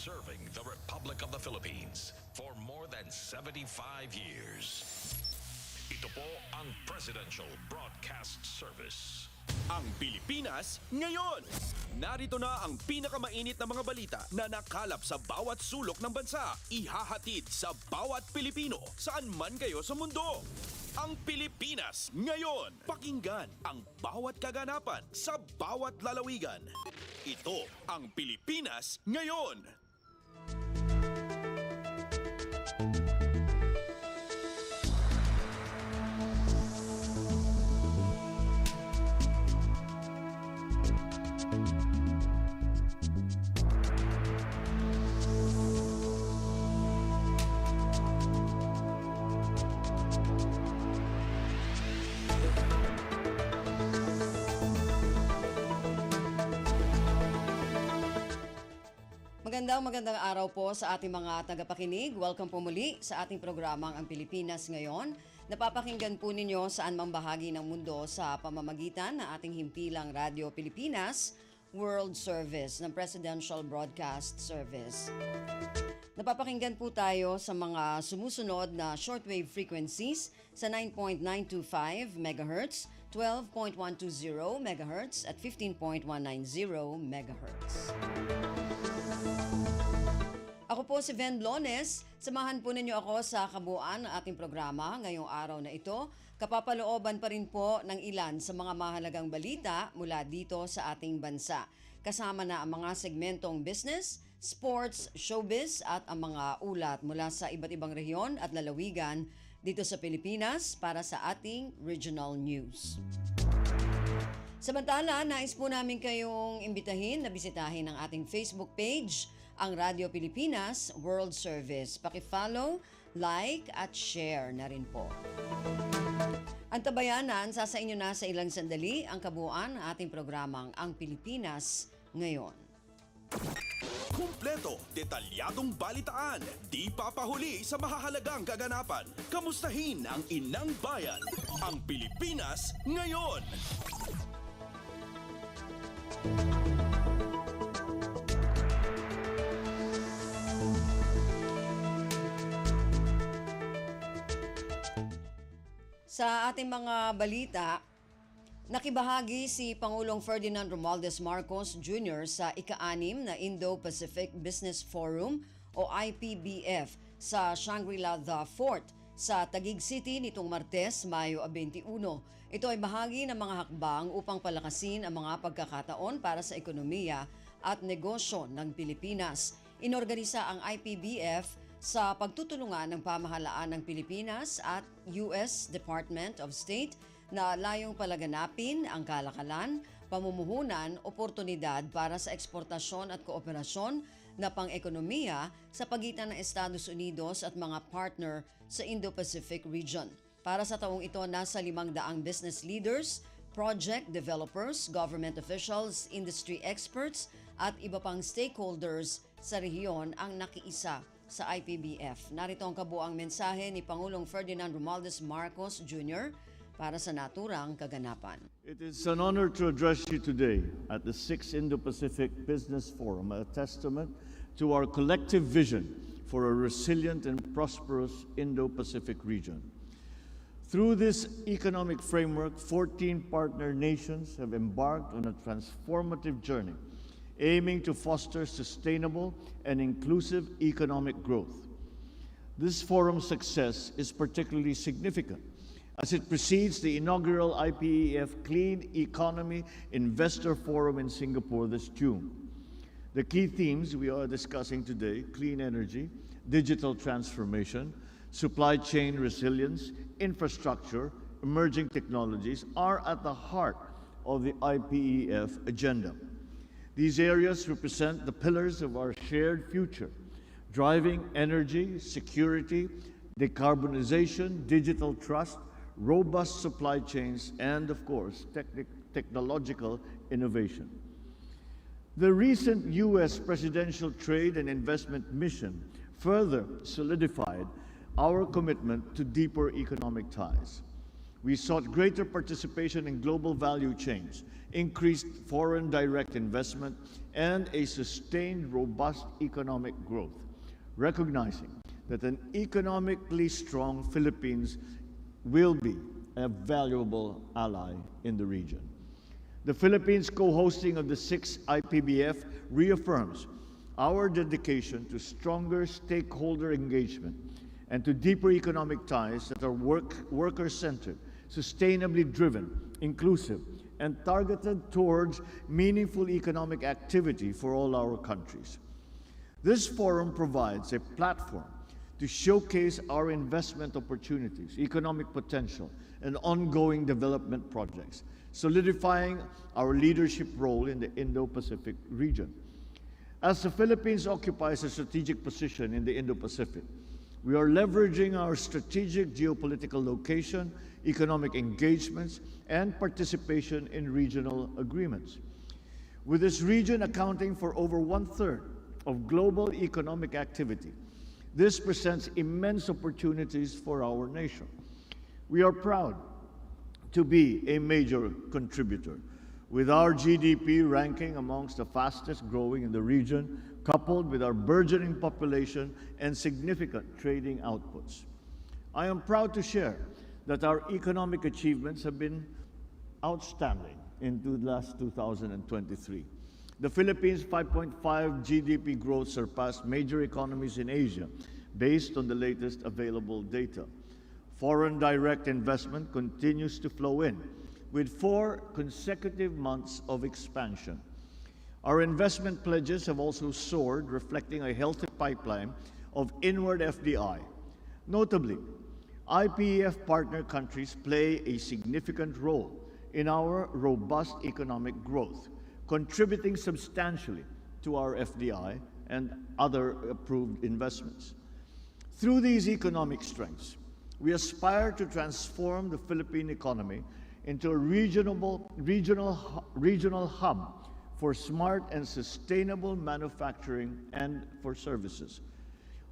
serving the Republic of the Philippines for more than 75 years. Ito po ang Presidential Broadcast Service. Ang Pilipinas ngayon. Narito na ang pinakamainit na mga balita na nakalap sa bawat sulok ng bansa. Ihahatid sa bawat Pilipino saan man kayo sa mundo. Ang Pilipinas ngayon. Pakinggan ang bawat kaganapan sa bawat lalawigan. Ito ang Pilipinas ngayon. Magandang araw po sa ating mga tagapakinig. Welcome po muli sa ating programang Ang Pilipinas Ngayon. Napapakinggan po ninyo saan mang bahagi ng mundo sa pamamagitan ng ating himpilang Radyo Pilipinas World Service ng Presidential Broadcast Service. Napapakinggan po tayo sa mga sumusunod na shortwave frequencies sa 9.925 MHz, 12.120 MHz at 15.190 MHz. Ako po si Ven Blones. Samahan po ninyo ako sa kabuuan ng ating programa ngayong araw na ito. Kapapalooban pa rin po ng ilan sa mga mahalagang balita mula dito sa ating bansa. Kasama na ang mga segmentong business, sports, showbiz at ang mga ulat mula sa iba't ibang rehiyon at lalawigan dito sa Pilipinas para sa ating regional news. Samantala, nais po namin kayong imbitahin na bisitahin ang ating Facebook page, ang Radyo Pilipinas World Service. Paki-follow, like at share na rin po. Ang tabayanan, sa inyo na sa ilang sandali ang kabuuan ng ating programang Ang Pilipinas Ngayon. Kumpleto, detalyadong balitaan, di papahuli sa mahahalagang kaganapan. Kamustahin ang inang bayan, ang Pilipinas Ngayon. Sa ating mga balita, nakibahagi si Pangulong Ferdinand Romualdez Marcos Jr. sa ika-6 na Indo-Pacific Business Forum o IPBF sa Shangri-La The Fort sa Taguig City nitong Martes, Mayo 21. Ito ay bahagi ng mga hakbang upang palakasin ang mga pagkakataon para sa ekonomiya at negosyo ng Pilipinas. Inorganisa ang IPBF sa pagtutulungan ng pamahalaan ng Pilipinas at US Department of State na layong palaganapin ang kalakalan, pamumuhunan, oportunidad para sa eksportasyon at kooperasyon na pang-ekonomiya sa pagitan ng Estados Unidos at mga partner sa Indo-Pacific region. Para sa taong ito, nasa 500 business leaders, project developers, government officials, industry experts at iba pang stakeholders sa rehiyon ang nakiisa sa IPBF. Narito ang kabuang mensahe ni Pangulong Ferdinand Romualdez Marcos Jr. para sa naturang kaganapan. It is an honor to address you today at the 6th Indo-Pacific Business Forum, a testament to our collective vision for a resilient and prosperous Indo-Pacific region. Through this economic framework, 14 partner nations have embarked on a transformative journey aiming to foster sustainable and inclusive economic growth. This forum's success is particularly significant as it precedes the inaugural IPEF Clean Economy Investor Forum in Singapore this June. The key themes we are discussing today, clean energy, digital transformation, supply chain resilience, infrastructure, emerging technologies, are at the heart of the IPEF agenda. These areas represent the pillars of our shared future, driving energy, security, decarbonization, digital trust, robust supply chains, and of course, technological innovation. The recent U.S. presidential trade and investment mission further solidified our commitment to deeper economic ties. We sought greater participation in global value chains, increased foreign direct investment, and a sustained, robust economic growth, recognizing that an economically strong Philippines will be a valuable ally in the region. The Philippines co-hosting of the 6th IPBF reaffirms our dedication to stronger stakeholder engagement and to deeper economic ties that are worker-centered, sustainably driven, inclusive, and targeted towards meaningful economic activity for all our countries. This forum provides a platform to showcase our investment opportunities, economic potential, and ongoing development projects, solidifying our leadership role in the Indo-Pacific region. As the Philippines occupies a strategic position in the Indo-Pacific, we are leveraging our strategic geopolitical location, economic engagements, and participation in regional agreements. With this region accounting for over 1/3 of global economic activity, this presents immense opportunities for our nation. We are proud to be a major contributor, with our GDP ranking amongst the fastest growing in the region, coupled with our burgeoning population and significant trading outputs. I am proud to share that our economic achievements have been outstanding in the last 2023. The Philippines' 5.5 GDP growth surpassed major economies in Asia based on the latest available data. Foreign direct investment continues to flow in, with 4 consecutive months of expansion. Our investment pledges have also soared, reflecting a healthy pipeline of inward FDI. Notably, IPEF partner countries play a significant role in our robust economic growth, contributing substantially to our FDI and other approved investments. Through these economic strengths, we aspire to transform the Philippine economy into a regional hub for smart and sustainable manufacturing and for services.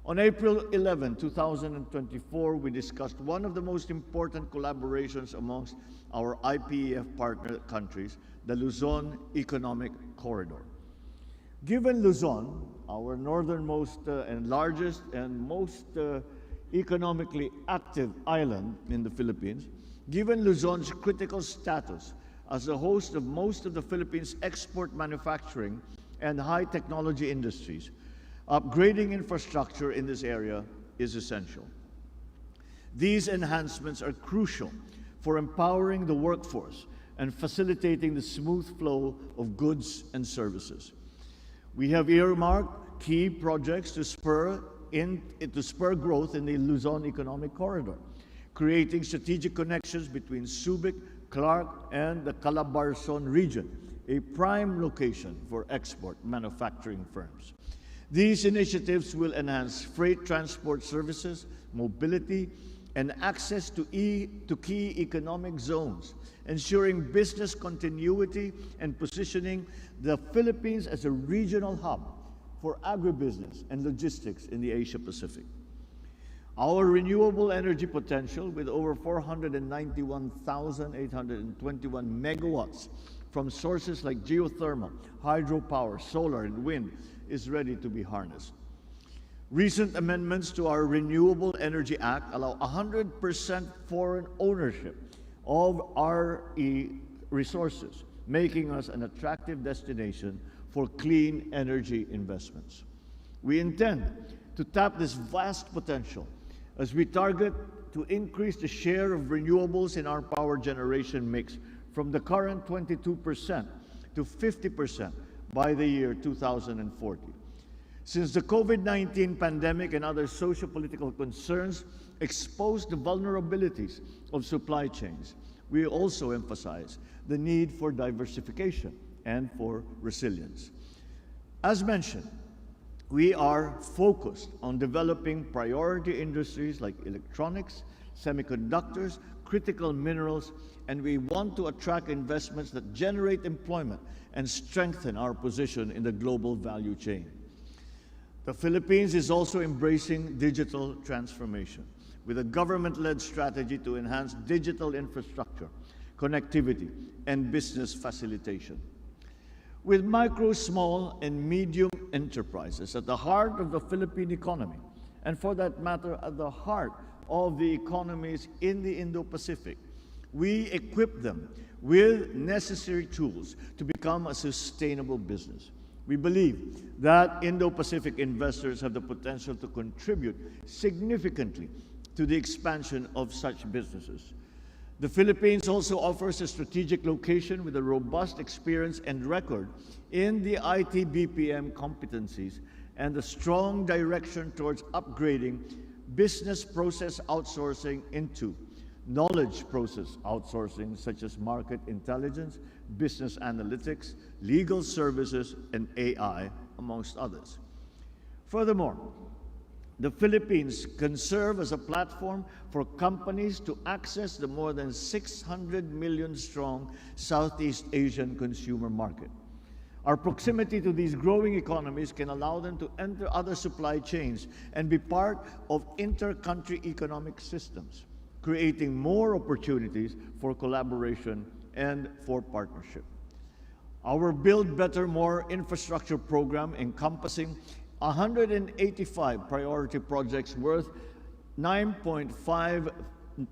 On April 11, 2024, we discussed one of the most important collaborations amongst our IPEF partner countries, the Luzon Economic Corridor. Given Luzon, our northernmost and largest and most economically active island in the Philippines, given Luzon's critical status as the host of most of the Philippines' export manufacturing and high technology industries, upgrading infrastructure in this area is essential. These enhancements are crucial for empowering the workforce and facilitating the smooth flow of goods and services. We have earmarked key projects to spur growth in the Luzon Economic Corridor, creating strategic connections between Subic, Clark, and the Calabarzon region, a prime location for export manufacturing firms. These initiatives will enhance freight transport services, mobility, and access to key economic zones, ensuring business continuity and positioning the Philippines as a regional hub for agribusiness and logistics in the Asia-Pacific. Our renewable energy potential, with over 491,821 megawatts from sources like geothermal, hydropower, solar, and wind, is ready to be harnessed. Recent amendments to our Renewable Energy Act allow 100% foreign ownership of RE resources, making us an attractive destination for clean energy investments. We intend to tap this vast potential as we target to increase the share of renewables in our power generation mix from the current 22% to 50% by the year 2040. Since the COVID-19 pandemic and other socio-political concerns exposed the vulnerabilities of supply chains, we also emphasize the need for diversification and for resilience. As mentioned, we are focused on developing priority industries like electronics, semiconductors, critical minerals, and we want to attract investments that generate employment and strengthen our position in the global value chain. The Philippines is also embracing digital transformation, with a government-led strategy to enhance digital infrastructure, connectivity, and business facilitation. With micro, small, and medium enterprises at the heart of the Philippine economy, and for that matter, at the heart of the economies in the Indo-Pacific, we equip them with necessary tools to become a sustainable business. We believe that Indo-Pacific investors have the potential to contribute significantly to the expansion of such businesses. The Philippines also offers a strategic location with a robust experience and record in the IT BPM competencies and a strong direction towards upgrading business process outsourcing into knowledge process outsourcing, such as market intelligence, business analytics, legal services, and AI, amongst others. Furthermore, the Philippines can serve as a platform for companies to access the more than 600 million strong Southeast Asian consumer market. Our proximity to these growing economies can allow them to enter other supply chains and be part of inter-country economic systems, creating more opportunities for collaboration and for partnership. Our Build Better More infrastructure program, encompassing 185 priority projects worth 9.5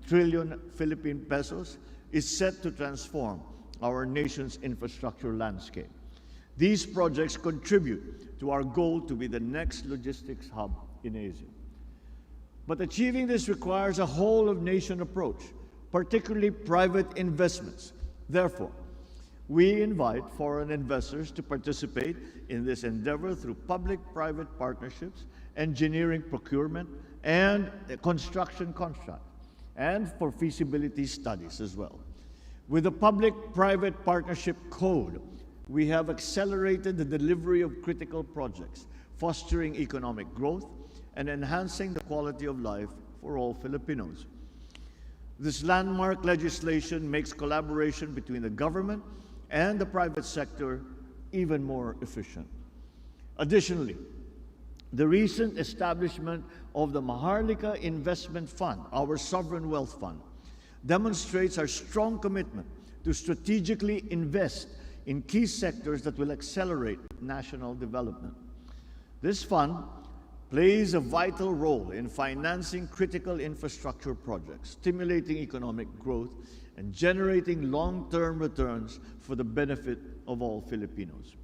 trillion Philippine pesos, is set to transform our nation's infrastructure landscape. These projects contribute to our goal to be the next logistics hub in Asia. But achieving this requires a whole-of-nation approach, particularly private investments. Therefore, we invite foreign investors to participate in this endeavor through public-private partnerships, engineering procurement, and construction contract, and for feasibility studies as well. With the Public-Private Partnership Code, we have accelerated the delivery of critical projects, fostering economic growth and enhancing the quality of life for all Filipinos. This landmark legislation makes collaboration between the government and the private sector even more efficient. Additionally, the recent establishment of the Maharlika Investment Fund, our sovereign wealth fund, demonstrates our strong commitment to strategically invest in key sectors that will accelerate national development. This fund plays a vital role in financing critical infrastructure projects, stimulating economic growth, and generating long-term returns for the benefit of all Filipinos.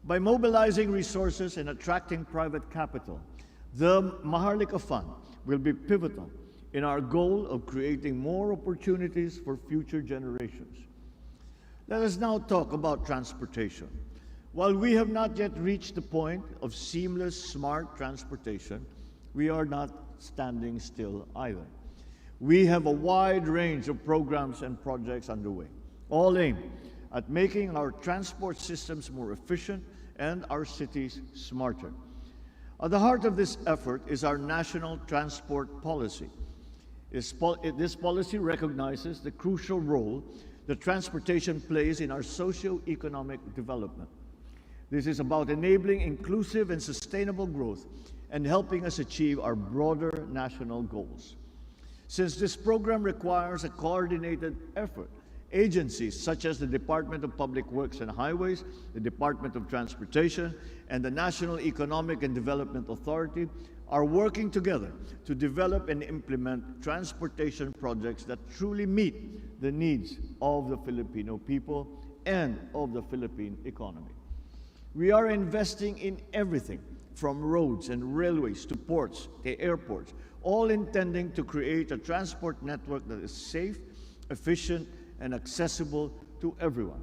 By mobilizing resources and attracting private capital, the Maharlika Fund will be pivotal in our goal of creating more opportunities for future generations. Let us now talk about transportation. While we have not yet reached the point of seamless, smart transportation, we are not standing still either. We have a wide range of programs and projects underway, all aimed at making our transport systems more efficient and our cities smarter. At the heart of this effort is our national transport policy. This policy recognizes the crucial role that transportation plays in our socio-economic development. This is about enabling inclusive and sustainable growth and helping us achieve our broader national goals. Since this program requires a coordinated effort, agencies such as the Department of Public Works and Highways, the Department of Transportation, and the National Economic and Development Authority are working together to develop and implement transportation projects that truly meet the needs of the Filipino people and of the Philippine economy. We are investing in everything from roads and railways to ports to airports, all intending to create a transport network that is safe, efficient, and accessible to everyone.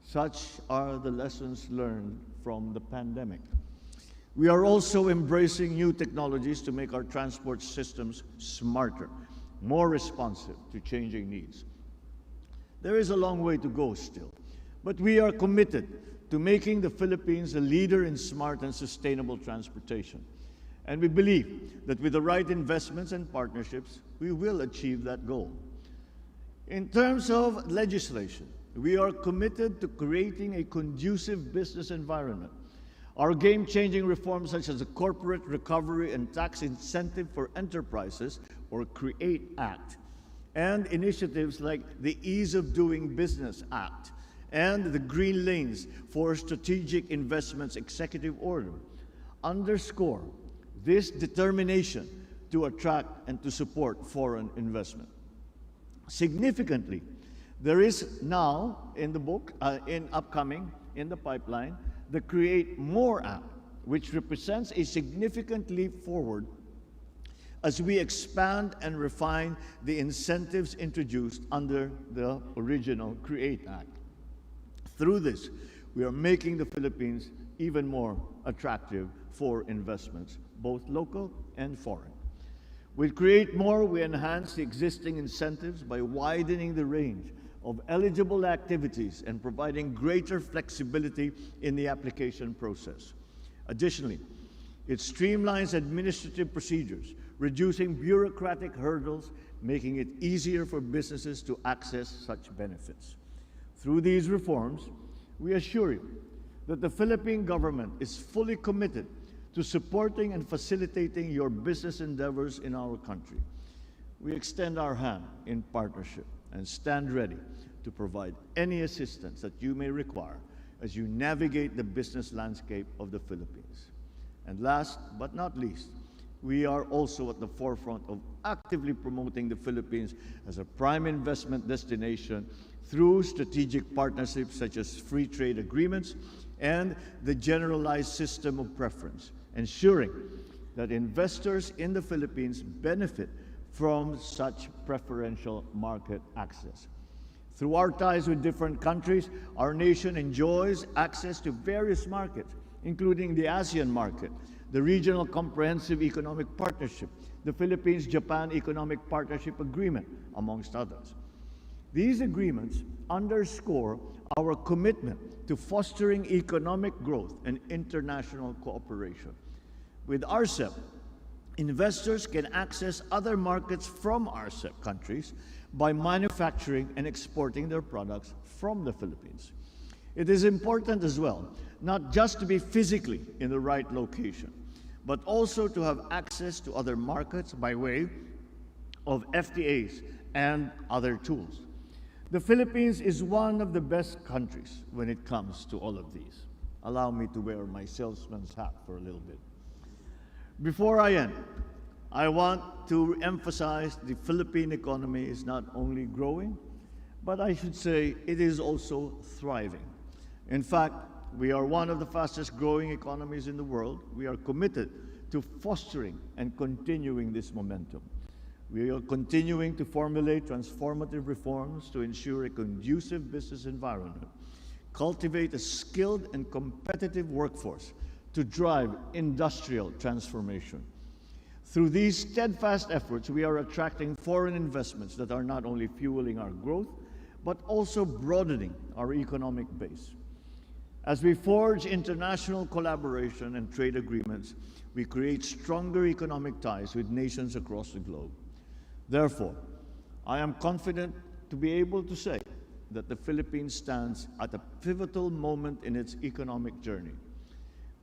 Such are the lessons learned from the pandemic. We are also embracing new technologies to make our transport systems smarter, more responsive to changing needs. There is a long way to go still, but we are committed to making the Philippines a leader in smart and sustainable transportation. And we believe that with the right investments and partnerships, we will achieve that goal. In terms of legislation, we are committed to creating a conducive business environment. Our game-changing reforms such as the corporate recovery and tax incentive for enterprises or CREATE Act, and initiatives like the Ease of Doing Business Act and the Green Lanes for Strategic Investments Executive Order underscore this determination to attract and to support foreign investment. Significantly, there is now in the book, in the pipeline, the Create More Act, which represents a significant leap forward as we expand and refine the incentives introduced under the original CREATE Act. Through this, we are making the Philippines even more attractive for investments, both local and foreign. With Create More, we enhance the existing incentives by widening the range of eligible activities and providing greater flexibility in the application process. Additionally, it streamlines administrative procedures, reducing bureaucratic hurdles, making it easier for businesses to access such benefits. Through these reforms, we assure you that the Philippine government is fully committed to supporting and facilitating your business endeavors in our country. We extend our hand in partnership and stand ready to provide any assistance that you may require as you navigate the business landscape of the Philippines. And last but not least, we are also at the forefront of actively promoting the Philippines as a prime investment destination through strategic partnerships such as free trade agreements and the generalized system of preference, ensuring that investors in the Philippines benefit from such preferential market access. Through our ties with different countries, our nation enjoys access to various markets, including the ASEAN market, the Regional Comprehensive Economic Partnership, the Philippines-Japan Economic Partnership Agreement, amongst others. These agreements underscore our commitment to fostering economic growth and international cooperation. With RCEP, investors can access other markets from RCEP countries by manufacturing and exporting their products from the Philippines. It is important as well, not just to be physically in the right location, but also to have access to other markets by way of FTAs and other tools. The Philippines is one of the best countries when it comes to all of these. Allow me to wear my salesman's hat for a little bit. Before I end, I want to emphasize the Philippine economy is not only growing, but I should say it is also thriving. In fact, we are one of the fastest growing economies in the world. We are committed to fostering and continuing this momentum. We are continuing to formulate transformative reforms to ensure a conducive business environment, cultivate a skilled and competitive workforce to drive industrial transformation. Through these steadfast efforts, we are attracting foreign investments that are not only fueling our growth, but also broadening our economic base. As we forge international collaboration and trade agreements, we create stronger economic ties with nations across the globe. Therefore, I am confident to be able to say that the Philippines stands at a pivotal moment in its economic journey.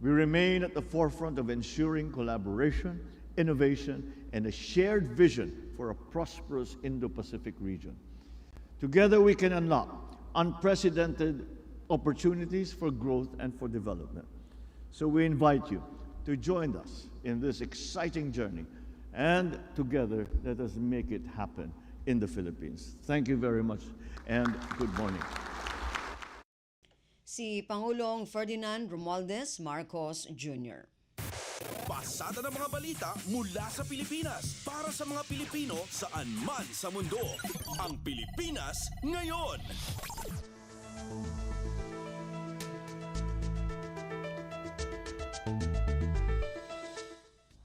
We remain at the forefront of ensuring collaboration, innovation, and a shared vision for a prosperous Indo-Pacific region. Together we can unlock unprecedented opportunities for growth and for development. So we invite you to join us in this exciting journey, and together let us make it happen in the Philippines. Thank you very much and good morning. Si Pangulong Ferdinand Romualdez Marcos Jr. Pasada ng mga balita mula sa Pilipinas para sa mga Pilipino saan man sa mundo. Ang Pilipinas ngayon.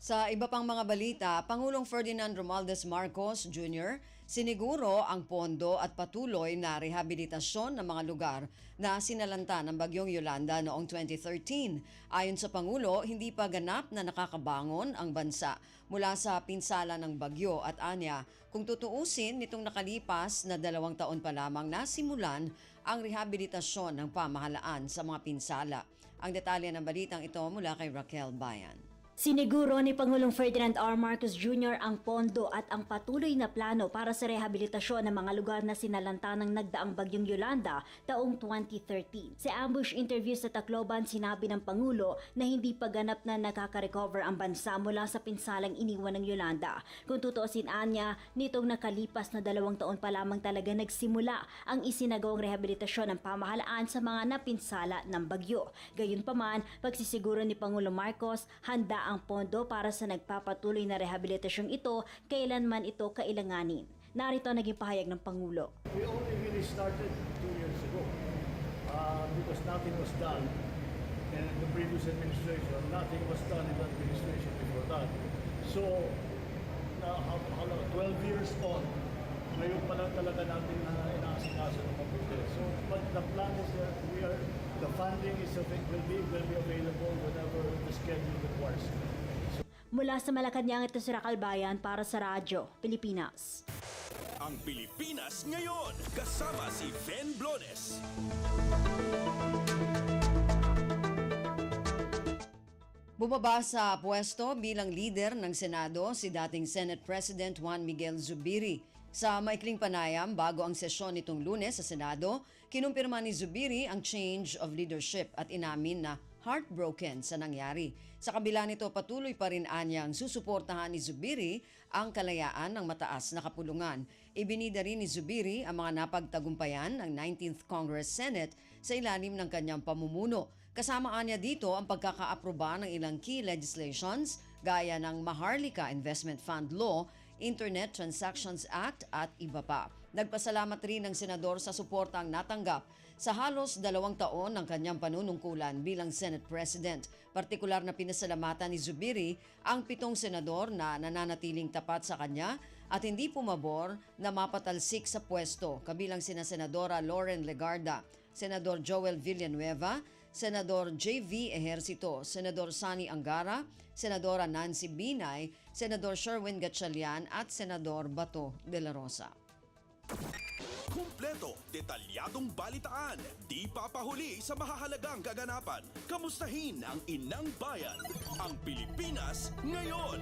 Sa iba pang mga balita, Pangulong Ferdinand Romualdez Marcos Jr. siniguro ang pondo at patuloy na rehabilitasyon ng mga lugar na sinalanta ng Bagyong Yolanda noong 2013. Ayon sa Pangulo, hindi pa ganap na nakakabangon ang bansa mula sa pinsala ng bagyo at anya. Kung tutuusin, nitong nakalipas na 2 taon pa lamang nasimulan ang rehabilitasyon ng pamahalaan sa mga pinsala. Ang detalye ng balitang ito mula kay Raquel Bayan. Siniguro ni Pangulong Ferdinand R. Marcos Jr. ang pondo at ang patuloy na plano para sa rehabilitasyon ng mga lugar na sinalanta ng nagdaang bagyong Yolanda taong 2013. Sa ambush interview sa Tacloban, sinabi ng Pangulo na hindi pa ganap na nakaka-recover ang bansa mula sa pinsalang iniwan ng Yolanda. Kung tutuusin anya, nitong nakalipas na 2 taon pa lamang talaga nagsimula ang isinagawang rehabilitasyon ng pamahalaan sa mga napinsala ng bagyo. Gayunpaman, pagsisiguro ni Pangulong Marcos, handa ang pondo para sa nagpapatuloy na rehabilitasyong ito kailanman ito kailanganin. Narito ang naging pahayag ng Pangulo. We only really started 2 years ago because nothing was done in the previous administration. Nothing was done in the administration before that. So, how long? 12 years on, ngayon pa lang talaga natin na inaasikaso ng mabuti. So, but the plan is that the funding will be available whenever the schedule requires. Mula sa Malacanang, ito si Racal Bayan para sa Radyo Pilipinas. Ang Pilipinas ngayon, kasama si Ben Blones. Bumaba sa pwesto bilang leader ng Senado si dating Senate President Juan Miguel Zubiri. Sa maikling panayam bago ang sesyon nitong Lunes sa Senado, kinumpirma ni Zubiri ang change of leadership at inamin na heartbroken sa nangyari. Sa kabila nito, patuloy pa rin anyang susuportahan ni Zubiri ang kalayaan ng mataas na kapulungan. Ibinida rin ni Zubiri ang mga napagtagumpayan ng 19th Congress Senate sa ilalim ng kanyang pamumuno. Kasama niya dito ang pagkakaaproba ng ilang key legislations gaya ng Maharlika Investment Fund Law, Internet Transactions Act at iba pa. Nagpasalamat rin ng senador sa suportang natanggap sa halos 2 taon ng kanyang panunungkulan bilang Senate President. Partikular na pinasalamatan ni Zubiri ang 7 senador na nananatiling tapat sa kanya at hindi pumabor na mapatalsik sa pwesto, kabilang sina Senadora Lauren Legarda, Senador Joel Villanueva, Senador J.V. Ejercito, Senador Sani Angara, Senadora Nancy Binay, Senador Sherwin Gatchalian at Senador Bato de la Rosa. Kumpleto, detalyadong balitaan, di papahuli sa mahahalagang kaganapan. Kamustahin ang inang bayan, ang Pilipinas ngayon.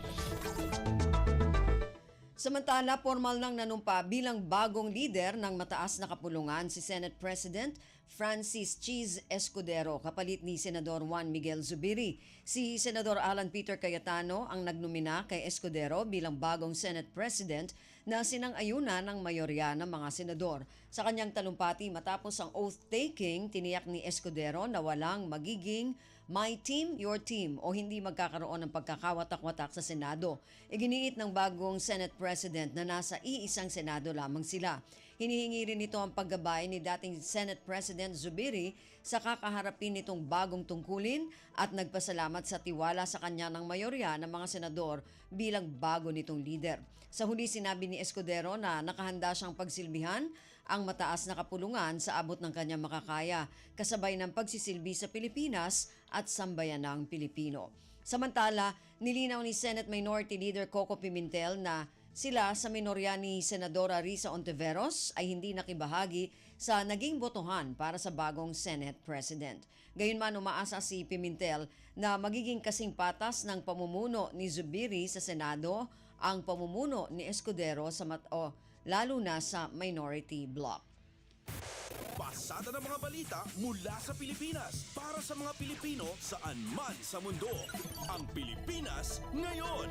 Samantala, formal nang nanumpa bilang bagong leader ng mataas na kapulungan si Senate President Francis Cheese Escudero kapalit ni Senador Juan Miguel Zubiri. Si Senador Alan Peter Cayetano ang nagnumina kay Escudero bilang bagong Senate President na sinang-ayunan ng mayorya ng mga senador. Sa kanyang talumpati matapos ang oath-taking, tiniyak ni Escudero na walang magiging my team, your team o hindi magkakaroon ng pagkakawatak-watak sa Senado. Iginiit ng bagong Senate President na nasa iisang Senado lamang sila. Hinihingi rin ito ang paggabay ni dating Senate President Zubiri sa kakaharapin nitong bagong tungkulin at nagpasalamat sa tiwala sa kanya ng mayorya ng mga senador bilang bago nitong leader. Sa huli sinabi ni Escudero na nakahanda siyang pagsilbihan ang mataas na kapulungan sa abot ng kanyang makakaya, kasabay ng pagsisilbi sa Pilipinas at sambayanang Pilipino. Samantala, nilinaw ni Senate Minority Leader Coco Pimentel na sila sa minorya ni Senadora Risa Ontiveros ay hindi nakibahagi sa naging botohan para sa bagong Senate President. Gayunman, umaasa si Pimentel na magiging kasing patas ng pamumuno ni Zubiri sa Senado ang pamumuno ni Escudero sa lalo na sa minority bloc. Pasada ng mga balita mula sa Pilipinas para sa mga Pilipino saan man sa mundo. Ang Pilipinas ngayon.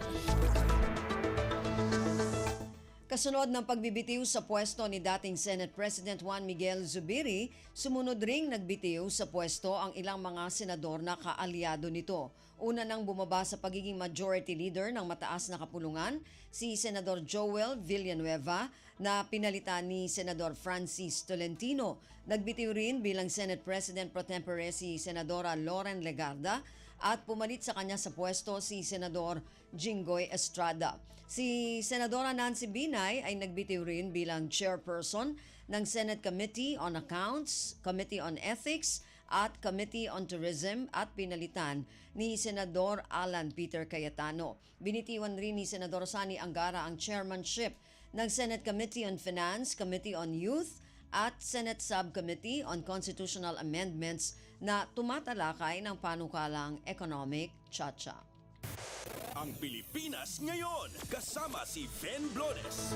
Kasunod ng pagbibitiw sa pwesto ni dating Senate President Juan Miguel Zubiri, sumunod ring nagbitiw sa pwesto ang ilang mga senador na kaalyado nito. Una nang bumaba sa pagiging majority leader ng mataas na kapulungan, si Senador Joel Villanueva na pinalitan ni Senador Francis Tolentino. Nagbitiw rin bilang Senate President pro tempore si Senadora Lauren Legarda at pumalit sa kanya sa pwesto si Senador Jinggoy Estrada. Si Senadora Nancy Binay ay nagbitiw rin bilang chairperson ng Senate Committee on Accounts, Committee on Ethics at Committee on Tourism at pinalitan ni Senador Alan Peter Cayetano. Binitiwan rin ni Senador Sani Angara ang chairmanship ng Senate Committee on Finance, Committee on Youth at Senate Subcommittee on Constitutional Amendments na tumatalakay ng panukalang economic tsa-tsa. Ang Pilipinas Ngayon, kasama si Ben Blones.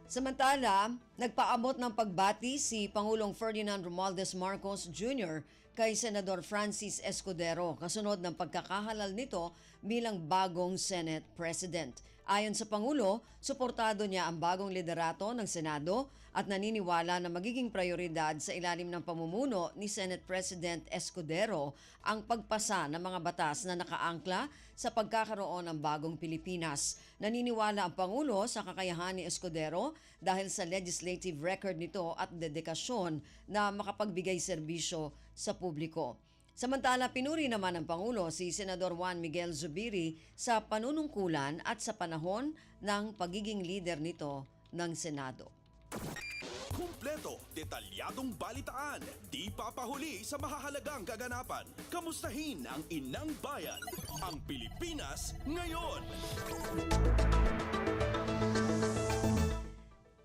Samantala, nagpaabot ng pagbati si Pangulong Ferdinand Romualdez Marcos Jr. kay Senador Francis Escudero kasunod ng pagkakahalal nito bilang bagong Senate President. Ayon sa Pangulo, suportado niya ang bagong liderato ng Senado at naniniwala na magiging prioridad sa ilalim ng pamumuno ni Senate President Escudero ang pagpasa ng mga batas na nakaangkla sa pagkakaroon ng bagong Pilipinas. Naniniwala ang Pangulo sa kakayahan ni Escudero dahil sa legislative record nito at dedikasyon na makapagbigay serbisyo sa publiko. Samantala, pinuri naman ng Pangulo si Senador Juan Miguel Zubiri sa panunungkulan at sa panahon ng pagiging leader nito ng Senado. Kumpleto, detalyadong balitaan, di papahuli sa mahahalagang kaganapan. Kamustahin ang inang bayan, ang Pilipinas Ngayon.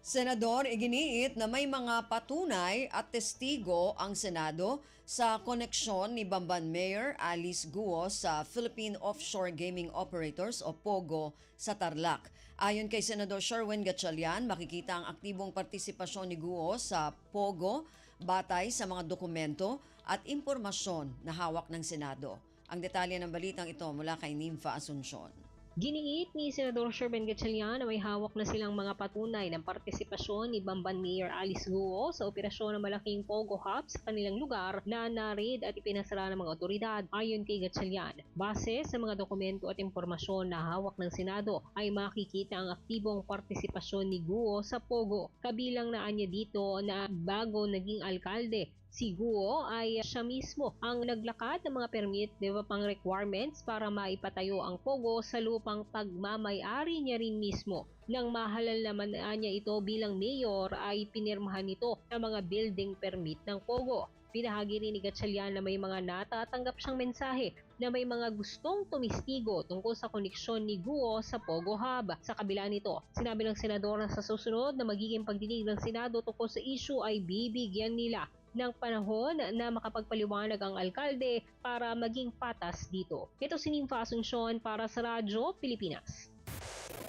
Senador, iginiit na may mga patunay at testigo ang Senado sa koneksyon ni Bamban Mayor Alice Guo sa Philippine Offshore Gaming Operators o POGO sa Tarlac. Ayon kay Senador Sherwin Gatchalian, makikita ang aktibong partisipasyon ni Guo sa POGO batay sa mga dokumento at impormasyon na hawak ng Senado. Ang detalye ng balitang ito mula kay Nympha Asuncion. Giniit ni Senador Sherwin Gatchalian na may hawak na silang mga patunay ng partisipasyon ni Bamban Mayor Alice Guo sa operasyon ng malaking Pogo Hub sa kanilang lugar na na-raid at ipinasara ng mga otoridad. Ayon kay Gatchalian, base sa mga dokumento at impormasyon na hawak ng Senado ay makikita ang aktibong partisipasyon ni Guo sa Pogo. Kabilang na anya dito na bago naging alkalde, si Guo ay siya mismo ang naglakad ng mga permit development requirements para maipatayo ang Pogo sa lupang pagmamay-ari niya rin mismo. Nang mahalal naman niya ito bilang mayor ay pinirmahan nito ang mga building permit ng Pogo. Pinahagi rin ni Gatchalian na may mga natatanggap siyang mensahe na may mga gustong tumistigo tungkol sa koneksyon ni Guo sa Pogo Hub. Sa kabila nito, sinabi ng senador na sa susunod na magiging pagdinig ng Senado tungkol sa issue ay bibigyan nila ng panahon na makapagpaliwanag ang alkalde para maging patas dito. Ito si Nympha Asuncion para sa Radyo Pilipinas.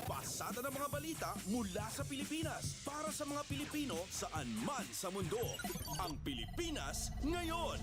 Pasada ng mga balita mula sa Pilipinas para sa mga Pilipino saan man sa mundo. Ang Pilipinas Ngayon.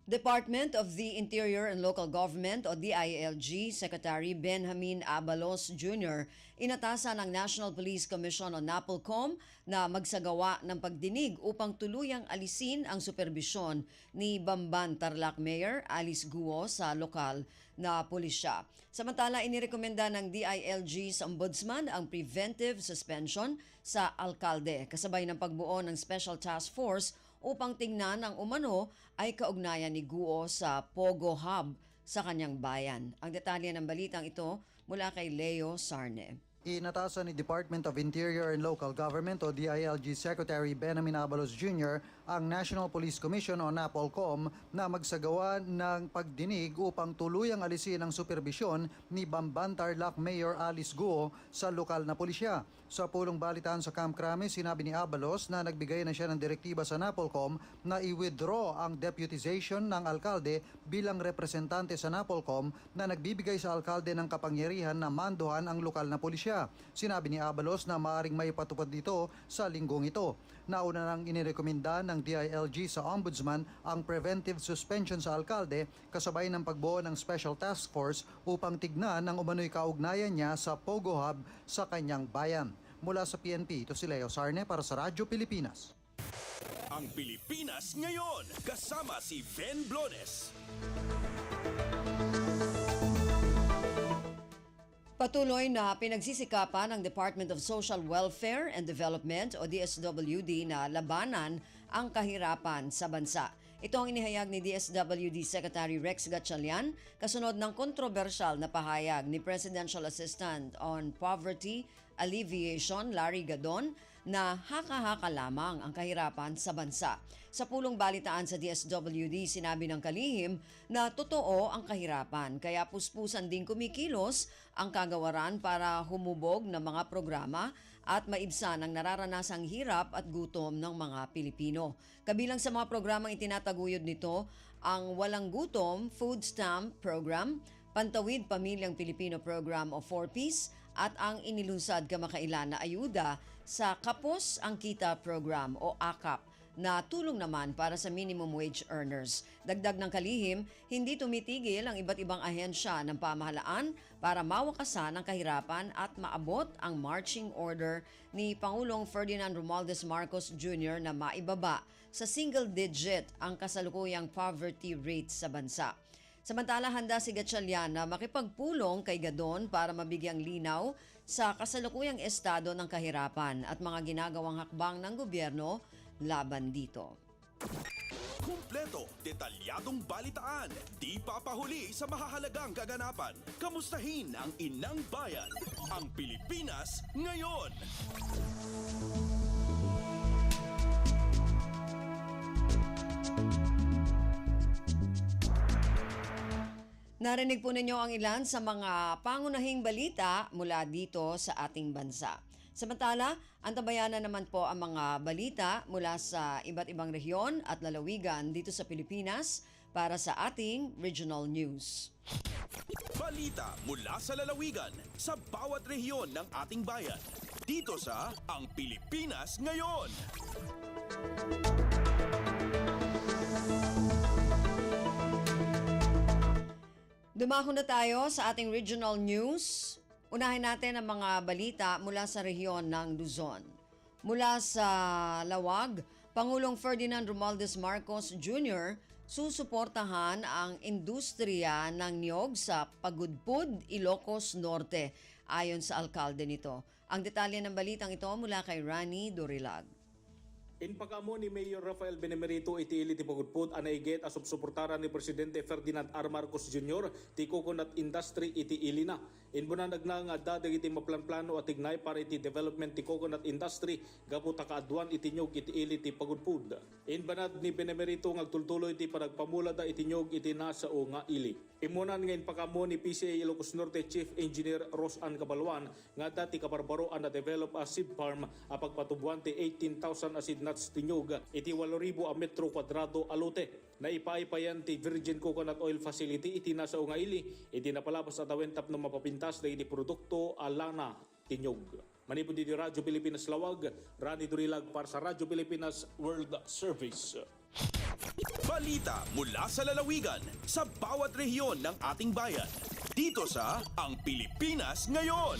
Department of the Interior and Local Government o DILG Secretary Benjamin Abalos Jr. inatasan ng National Police Commission o NAPOLCOM na magsagawa ng pagdinig upang tuluyang alisin ang superbisyon ni Bamban Tarlac Mayor Alice Guo sa lokal na pulisya. Samantala, inirekomenda ng DILG sa Ombudsman ang preventive suspension sa alkalde kasabay ng pagbuo ng Special Task Force upang tingnan ang umano ay kaugnayan ni Guo sa Pogo Hub sa kanyang bayan. Ang detalye ng balitang ito mula kay Leo Sarne. Inatasan ni Department of Interior and Local Government o DILG Secretary Benjamin Abalos Jr. ang National Police Commission o NAPOLCOM na magsagawa ng pagdinig upang tuluyang alisin ang superbisyon ni Bamban Tarlac Mayor Alice Guo sa lokal na pulisya. Sa pulong balitaan sa Camp Crame, sinabi ni Abalos na nagbigay na siya ng direktiba sa NAPOLCOM na i-withdraw ang deputization ng alkalde bilang representante sa NAPOLCOM na nagbibigay sa alkalde ng kapangyarihan na manduhan ang lokal na pulisya. Sinabi ni Abalos na maaaring may patupad dito sa linggong ito. Nauna nang inirekomenda ng DILG sa Ombudsman ang preventive suspension sa alkalde kasabay ng pagbuo ng Special Task Force upang tignan ang umano'y kaugnayan niya sa Pogo Hub sa kanyang bayan. Mula sa PNP, ito si Leo Sarne para sa Radyo Pilipinas. Ang Pilipinas Ngayon, kasama si Ben Blones. Patuloy na pinagsisikapan ng Department of Social Welfare and Development o DSWD na labanan ang kahirapan sa bansa. Ito ang inihayag ni DSWD Secretary Rex Gatchalian kasunod ng kontrobersyal na pahayag ni Presidential Assistant on Poverty Alleviation Larry Gadon na haka-haka lamang ang kahirapan sa bansa. Sa pulong balitaan sa DSWD, sinabi ng kalihim na totoo ang kahirapan kaya puspusan din kumikilos ang kagawaran para humubog ng mga programa at maibsan ang nararanasang hirap at gutom ng mga Pilipino. Kabilang sa mga programang itinataguyod nito ang Walang Gutom Food Stamp Program, Pantawid Pamilyang Pilipino Program o 4Ps at ang inilunsad kamakailan na ayuda sa Kapos ang Kita Program o AKAP na tulong naman para sa minimum wage earners. Dagdag ng kalihim, hindi tumitigil ang iba't ibang ahensya ng pamahalaan para mawakasan ang kahirapan at maabot ang marching order ni Pangulong Ferdinand Romualdez Marcos Jr. na maibaba sa single digit ang kasalukuyang poverty rate sa bansa. Samantala, handa si Gatchalian na makipagpulong kay Gadon para mabigyang linaw sa kasalukuyang estado ng kahirapan at mga ginagawang hakbang ng gobyerno laban dito. Kumpleto, detalyadong balitaan, di papahuli sa mahahalagang kaganapan. Kamustahin ang inang bayan, ang Pilipinas ngayon. Narinig po ninyo ang ilan sa mga pangunahing balita mula dito sa ating bansa. Samantala, antabayanan naman po ang mga balita mula sa iba't ibang rehiyon at lalawigan dito sa Pilipinas para sa ating regional news. Balita mula sa lalawigan sa bawat rehiyon ng ating bayan. Dito sa Ang Pilipinas Ngayon. Dumako na tayo sa ating regional news. Unahin natin ang mga balita mula sa rehiyon ng Luzon. Mula sa Lawag, Pangulong Ferdinand Romualdez Marcos Jr. susuportahan ang industriya ng niyog sa Pagudpud, Ilocos Norte, ayon sa alkalde nito. Ang detalye ng balitang ito mula kay Rani Dorilag. In pagkamo ni Mayor Rafael Benemerito iti ili ti Pagudpud anaiget as subsuportaran ni Presidente Ferdinand R. Marcos Jr. ti coconut industry iti ili na. In bunanag na nga dadag iti maplanplano at ignay para iti development ti coconut industry gapu takaadwan iti nyog iti ili ti Pagudpud. In banad ni Benemerito ngagtultuloy iti panagpamulada iti nyog iti nasa o nga ili. Imunan ngayon pagkamo ni PCA Ilocos Norte Chief Engineer Rosan Cabalwan nga dati kabarbaroan na develop a seed farm apagpatubuan ti 18,000 asid nuts tinyog iti 8,000 a metro kwadrado alote. Naipaipayan ti Virgin Coconut Oil Facility iti nasa ungaili iti napalabas at awentap ng mapapintas na iti produkto alana tinyog. Manipod iti Radyo Pilipinas Lawag, Rani Durilag para sa Radyo Pilipinas World Service. Balita mula sa lalawigan sa bawat rehiyon ng ating bayan. Dito sa Ang Pilipinas Ngayon.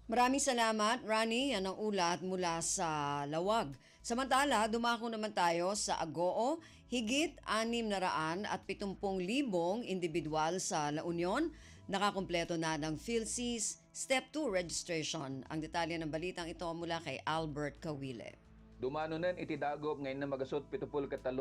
Maraming salamat, Rani. Yan ang ulat mula sa Lawag. Samantala, dumako naman tayo sa Agoo. Higit 670,000 individual sa La Union nakakumpleto na ng PhilSys Step 2 registration. Ang detalye ng balitang ito mula kay Albert Kawile. Dumanunan iti dagop ngayon na magasot 73,000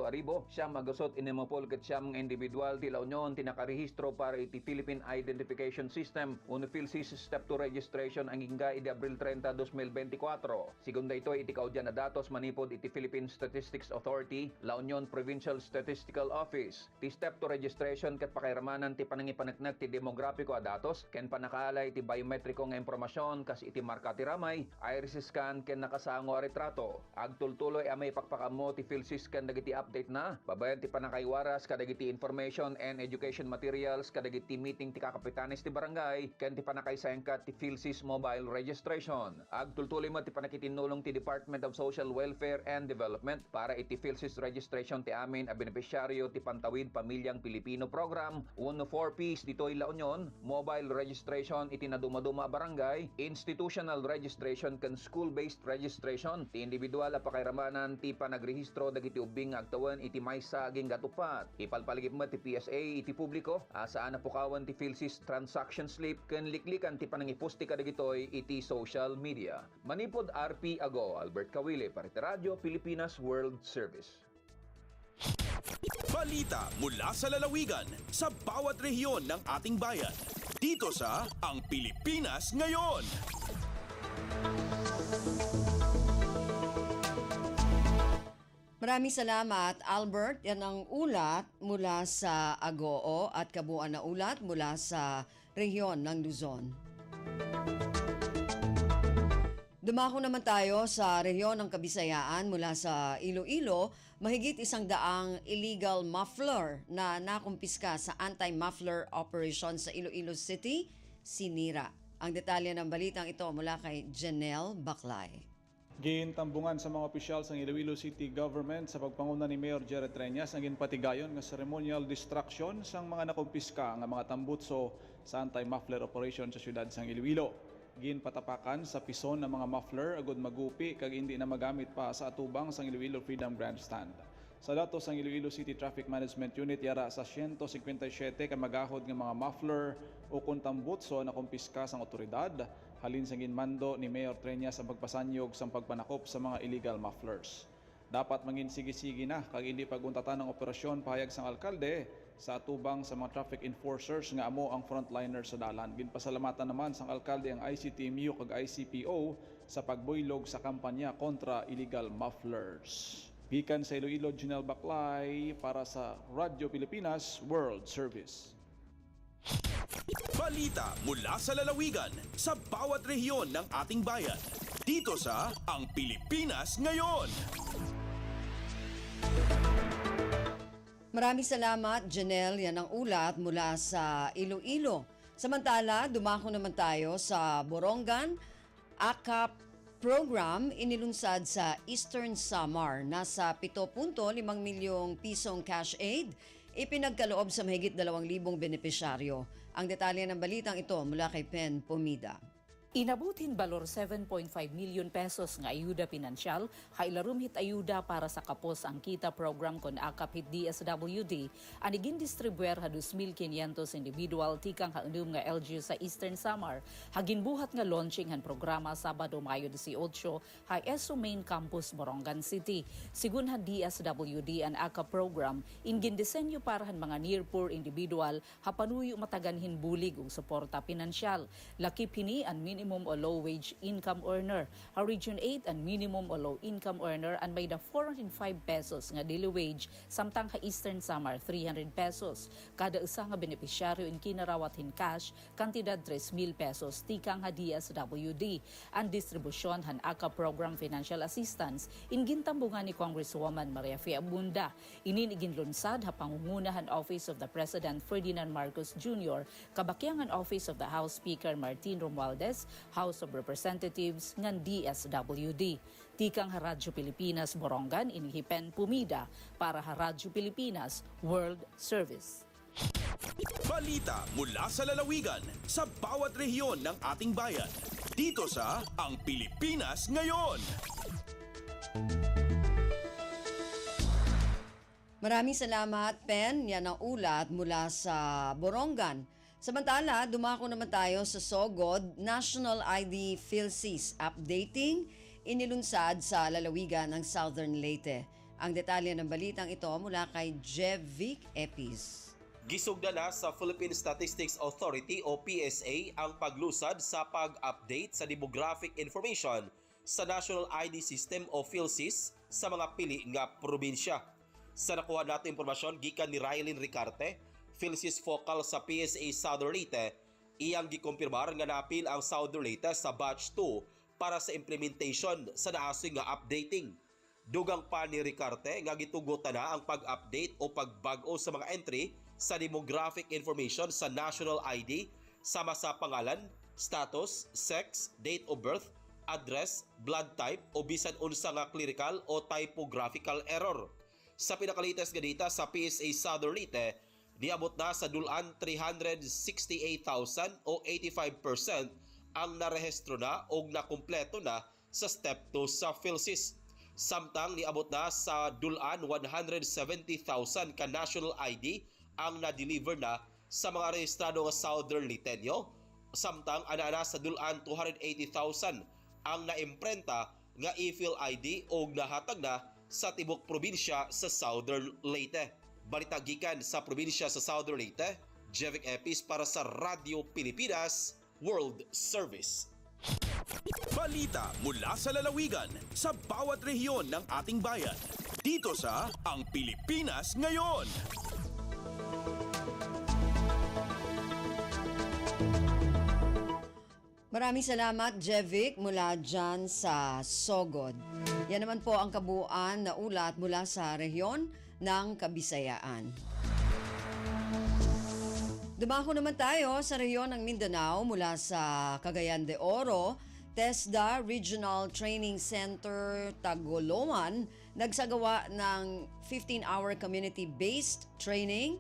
siya magasot inimapol ket siyam nga individual ti La Union tinakarehistro para iti Philippine Identification System uno PhilSys Step 2 registration ang hingga iti Abril 30, 2024. Segunda ito iti kaudyan na datos manipod iti Philippine Statistics Authority, La Union Provincial Statistical Office. Ti Step 2 registration ket pakairamanan ti panangipaneknek ti demographico a datos ken panakalay ti biometriko nga impormasyon kas iti marka ti ramay, iris scan ken nakasango a retrato. Agtultuloy amay pakpakamo ti PhilSys kan dagiti update na. Babayan ti panakaywaras kadagiti information and education materials kadagiti meeting ti kakapitanes ti barangay ken ti panakaysayangkat ti PhilSys mobile registration. Agtultuloy mo ti panakitinulong ti Department of Social Welfare and Development para iti PhilSys registration ti amin a beneficiaryo ti Pantawid Pamilyang Pilipino Program 1-4Ps ditoy La Union, mobile registration iti naduma-duma barangay, institutional registration ken school-based registration ti individual pakairamanan ti panagrehistro dagiti ubing agtawan iti maysa aging gatupat. Ipalpaligip mo ti PSA iti publiko asaan na pukawan ti PhilSys transaction slip ken liklikan ti panangiposti kadagitoy iti social media. Manipod RP Ago, Albert Kawile para ti Radyo Pilipinas World Service. Balita mula sa lalawigan sa bawat rehiyon ng ating bayan. Dito sa Ang Pilipinas Ngayon. Maraming salamat, Albert. Yan ang ulat mula sa Agoo at kabuuan na ulat mula sa rehiyon ng Luzon. Dumako naman tayo sa rehiyon ng Kabisayaan mula sa Iloilo. Mahigit 100 illegal muffler na nakumpiska sa anti-muffler operation sa Iloilo City, sinira. Ang detalye ng balitang ito mula kay Janelle Baclay. Gintambungan sa mga opisyal sa Iloilo City Government sa pagpanguna ni Mayor Jerry Treñas ang ginpatigayon nga ceremonial destruction sang mga nakumpiska nga mga tambutso sa anti-muffler operation sa syudad sang Iloilo. Ginpatapakan sa pison ng mga muffler agud magupi kag hindi na magamit pa sa atubang sang Iloilo Freedom Grandstand. Sa datos sang Iloilo City Traffic Management Unit yara sa 157 ka magahod nga mga muffler o kontambutso na kumpiska sang otoridad halin sa ginmando ni Mayor Treñas ang pagpasanyog sang pagpanakop sa mga illegal mufflers. Dapat mangin sige-sige na kag hindi paguntatan ng operasyon pahayag sang alkalde sa atubang sa mga traffic enforcers nga amo ang frontliner sa dalan. Ginpasalamatan naman sang alkalde ang ICTMU kag ICPO sa pagbuylog sa kampanya kontra illegal mufflers. Gikan sa Iloilo, Janelle Baclay para sa Radyo Pilipinas World Service. Balita mula sa lalawigan sa bawat rehiyon ng ating bayan. Dito sa Ang Pilipinas Ngayon. Maraming salamat, Janelle. Yan ang ulat mula sa Iloilo. Samantala, dumako naman tayo sa Borongan. AKAP program inilunsad sa Eastern Samar. Nasa 7.5 milyong pisong cash aid ipinagkaloob sa mahigit 2,000 benepisyaryo. Ang detalye ng balitang ito mula kay Pen Pomida. Inabutin balor 7.5 million pesos nga ayuda pinansyal, kailarumhit ayuda para sa kapos ang kita program kon akapit DSWD, anigin distribuer ha 2,500 individual tikang haunum nga LGU sa Eastern Samar, hagin buhat nga launching han programa Sabado Mayo 18 ha ESO Main Campus Borongan City. Sigun ha DSWD ang AKAP program, ingin disenyo para han mga near poor individual ha panuyo mataganhin bulig ug suporta pinansyal. Lakip hini ang minimum o low wage income earner. Ha Region 8 ang minimum o low income earner ang may da 405 pesos nga daily wage, samtang ha Eastern Samar 300 pesos. Kada isa nga benepisyaryo in kinarawat in cash, kantidad 3,000 pesos tikang ha DSWD. Ang distribusyon han AKAP program financial assistance ingin tambungan ni Congresswoman Maria Fia Abunda. Ininigin lunsad ha pangungunahan Office of the President Ferdinand Marcos Jr., kabakyangan Office of the House Speaker Martin Romualdez, House of Representatives ngan DSWD. Tikang ha Radyo Pilipinas Borongan inihipen Pumida para ha Radyo Pilipinas World Service. Balita mula sa lalawigan sa bawat rehiyon ng ating bayan. Dito sa Ang Pilipinas Ngayon. Maraming salamat, Pen. Yan ang ulat mula sa Borongan. Samantala, dumako naman tayo sa Sogod. National ID PhilSys updating inilunsad sa lalawigan ng Southern Leyte. Ang detalye ng balitang ito mula kay Jevic Epis. Gisugda na sa Philippine Statistics Authority o PSA ang paglusad sa pag-update sa demographic information sa National ID System o PhilSys sa mga pili nga probinsya. Sa nakuha nato impormasyon gikan ni Rylin Ricarte, PhilSys Focal sa PSA Southern Leyte, iyang gikumpirmar nga napil ang Southern Leyte sa batch 2 para sa implementation sa naasoy nga updating. Dugang pa ni Ricarte nga gitugutan na ang pag-update o pagbago sa mga entry sa demographic information sa National ID sama sa pangalan, status, sex, date of birth, address, blood type o bisan unsa nga clerical o typographical error. Sa pinakalites nga data sa PSA Southern Leyte, niabot na sa dulan 368,000 o 85% ang narehistro na o nakumpleto na sa Step 2 sa PhilSys. Samtang niabot na sa dulan 170,000 ka national ID ang na-deliver na sa mga rehistrado nga Southern Leyteño. Samtang ana sa dulan 280,000 ang naimprenta nga e-Phil ID o nahatag na sa tibok probinsya sa Southern Leyte. Balita gikan sa probinsya sa Southern Leyte, Jevic Epis para sa Radyo Pilipinas World Service. Balita mula sa lalawigan sa bawat rehiyon ng ating bayan. Dito sa Ang Pilipinas Ngayon. Maraming salamat, Jevic, mula dyan sa Sogod. Yan naman po ang kabuuan na ulat mula sa rehiyon ng Kabisayaan. Dumako naman tayo sa rehiyon ng Mindanao mula sa Cagayan de Oro. TESDA Regional Training Center Tagoloan nagsagawa ng 15-hour community-based training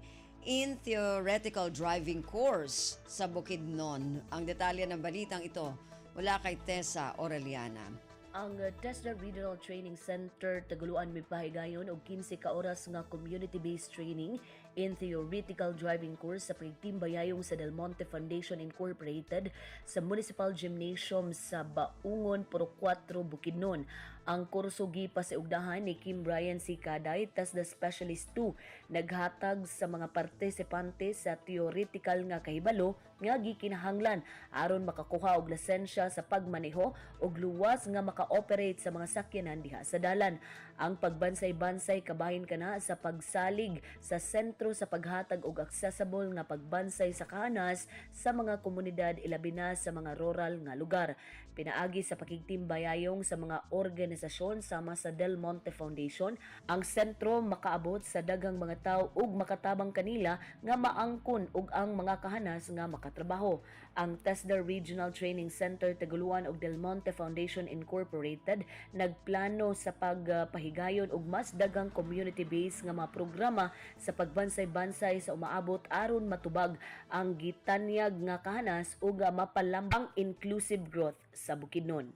in theoretical driving course sa Bukidnon. Ang detalye ng balitang ito mula kay Tessa Aureliana. Ang TESDA Regional Training Center Taguluan may pahigayon og 15 ka oras nga community-based training in theoretical driving course sa pagtimbayayong sa Del Monte Foundation Incorporated sa Municipal Gymnasium sa Baungon, Puro 4, Bukidnon. Ang kurso gipasiugdahan ni Kim Brian C. Kaday, TESDA Specialist 2, naghatag sa mga partisipante sa theoretical nga kahibalo nga gikinahanglan aron makakuha og lisensya sa pagmaneho ug luwas nga maka-operate sa mga sakyanan diha sa dalan. Ang pagbansay-bansay kabahin kana sa pagsalig sa sentro sa paghatag og accessible nga pagbansay sa kahanas sa mga komunidad ilabi na sa mga rural nga lugar. Pinaagi sa pakigtimbayayong sa mga organisasyon sama sa Del Monte Foundation, ang sentro makaabot sa daghang mga tawo ug makatabang kanila nga maangkon og ang mga kahanas nga makatrabaho. Ang TESDA Regional Training Center Taguluan ug Del Monte Foundation Incorporated nagplano sa pagpahigayon og mas daghang community-based nga mga programa sa pagbansay-bansay sa umaabot aron matubag ang gitanyag nga kahanas ug mapalambang inclusive growth sa Bukidnon.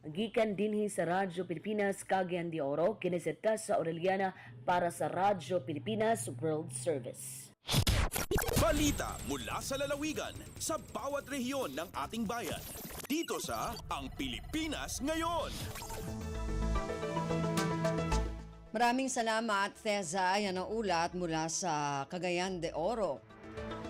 Gikan dinhi sa Radyo Pilipinas, Cagayan de Oro, kini si Tessa Aureliana para sa Radyo Pilipinas World Service. Balita mula sa lalawigan sa bawat rehiyon ng ating bayan. Dito sa Ang Pilipinas Ngayon. Maraming salamat, Teza. Yan ang ulat mula sa Cagayan de Oro.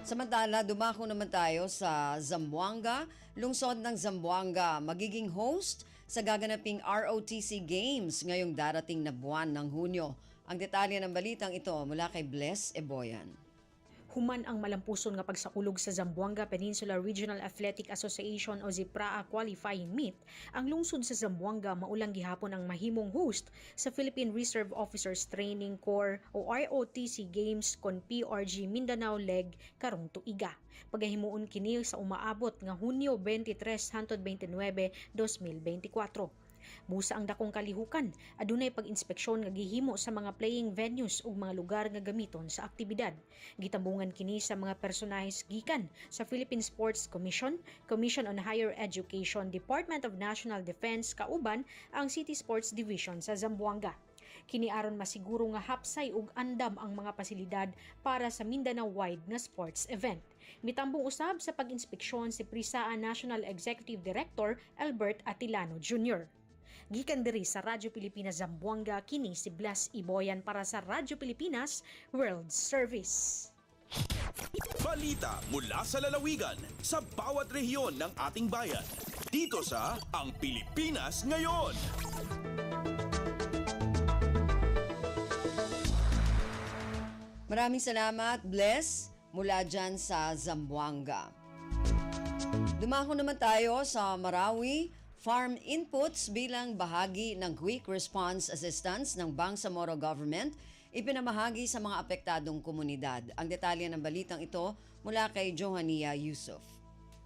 Samantala, dumako naman tayo sa Zamboanga. Lungsod ng Zamboanga magiging host sa gaganaping ROTC Games ngayong darating na buwan ng Hunyo. Ang detalye ng balitang ito mula kay Bless Eboyan. Human ang malampuson nga pagsakulog sa Zamboanga Peninsula Regional Athletic Association o ZIPRAA qualifying meet, ang lungsod sa Zamboanga maulang gihapon ang mahimong host sa Philippine Reserve Officers Training Corps o ROTC Games kon PRG Mindanao Leg karong tuiga. Pagahimuon kini sa umaabot nga Hunyo 23 hangtod 29, 2024. Busa ang dakong kalihukan, adunay pag-inspeksyon nga gihimo sa mga playing venues ug mga lugar nga gamiton sa aktibidad. Gitambungan kini sa mga personahes gikan sa Philippine Sports Commission, Commission on Higher Education, Department of National Defense kauban ang City Sports Division sa Zamboanga. Kini aron masiguro nga hapsay ug andam ang mga pasilidad para sa Mindanao-wide nga sports event. Mitambong usab sa pag-inspeksyon si PRISAA National Executive Director Albert Atilano Jr. Gikan diri sa Radyo Pilipinas Zamboanga, kini si Blas Iboyan para sa Radyo Pilipinas World Service. Balita mula sa lalawigan sa bawat rehiyon ng ating bayan. Dito sa Ang Pilipinas Ngayon. Maraming salamat, Bless, mula dyan sa Zamboanga. Dumako naman tayo sa Marawi. Farm inputs bilang bahagi ng Quick Response Assistance ng Bangsamoro Government ipinamahagi sa mga apektadong komunidad. Ang detalye ng balitang ito mula kay Johania Yusuf.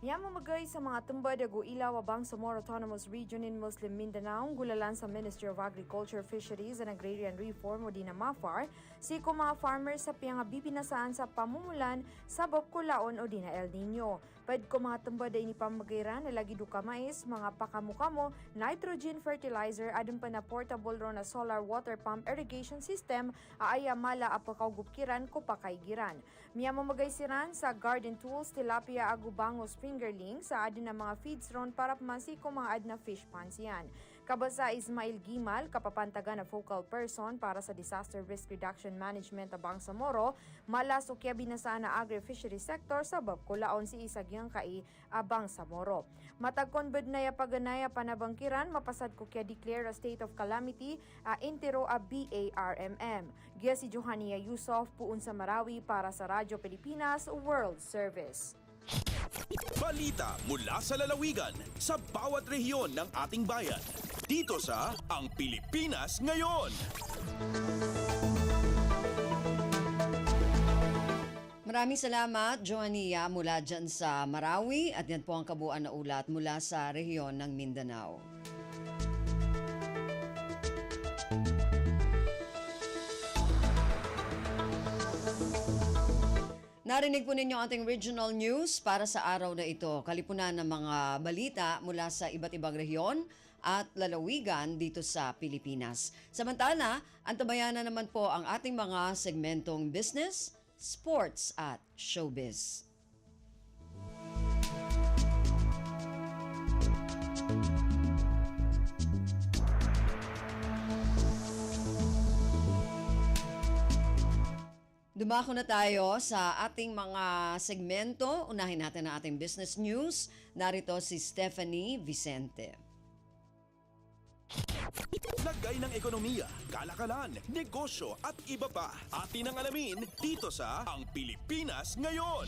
Yamamagay sa mga tumbad ag ilaw Bangsamoro Autonomous Region in Muslim Mindanao, gulalan sa Ministry of Agriculture, Fisheries and Agrarian Reform o DINAMAFAR, si mga farmers sa piyang bipinasaan sa pamumulan sa Bokulaon o Dina El Nino. Pwede ko mga tumbad ay inipamagayran na lagi duka mais, mga pakamukamo, nitrogen fertilizer, adun pa na portable ro na solar water pump irrigation system, aayamala apakawgupkiran ko pakaigiran. Miyamamagay siran sa garden tools, tilapia, agubangos, fingerling sa adin na mga feeds ron para pamasiko mga ad na fish ponds yan. Kabasa Ismail Gimal, kapapantagan na focal person para sa Disaster Risk Reduction Management ng Bangsamoro, malas o kaya binasaan na agri-fishery sector sa Babkulaon si Isagyang kai Bangsamoro. Matagkon bed na paganaya panabangkiran, mapasad ko kaya declare a state of calamity intero a BARMM. Giya si Johania Yusuf, puun sa Marawi para sa Radyo Pilipinas World Service. Balita mula sa lalawigan sa bawat rehiyon ng ating bayan. Dito sa Ang Pilipinas Ngayon. Maraming salamat, Joania, mula dyan sa Marawi. At yan po ang kabuuan na ulat mula sa rehiyon ng Mindanao. Narinig po ninyo ating regional news para sa araw na ito. Kalipunan ng mga balita mula sa iba't ibang rehiyon at lalawigan dito sa Pilipinas. Samantala, antabayan na naman po ang ating mga segmentong business, sports at showbiz. Dumako na tayo sa ating mga segmento. Unahin natin ang ating business news. Narito si Stephanie Vicente. Lagay ng ekonomiya, kalakalan, negosyo at iba pa. Atin ang alamin dito sa Ang Pilipinas Ngayon.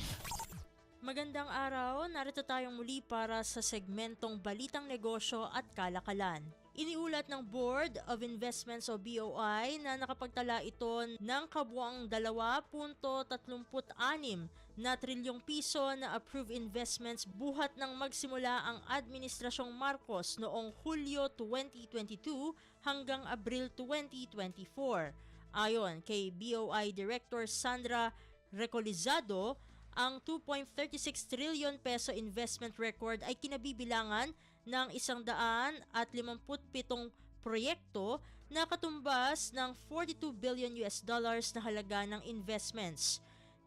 Magandang araw, narito tayong muli para sa segmentong Balitang Negosyo at Kalakalan. Iniulat ng Board of Investments o BOI na nakapagtala ito ng kabuang 2.36 na trilyong piso na approved investments buhat ng magsimula ang Administrasyong Marcos noong Hulyo 2022 hanggang Abril 2024. Ayon kay BOI Director Sandra Recolizado, ang 2.36 trillion peso investment record ay kinabibilangan ng 157 proyekto na katumbas ng $42 billion na halaga ng investments.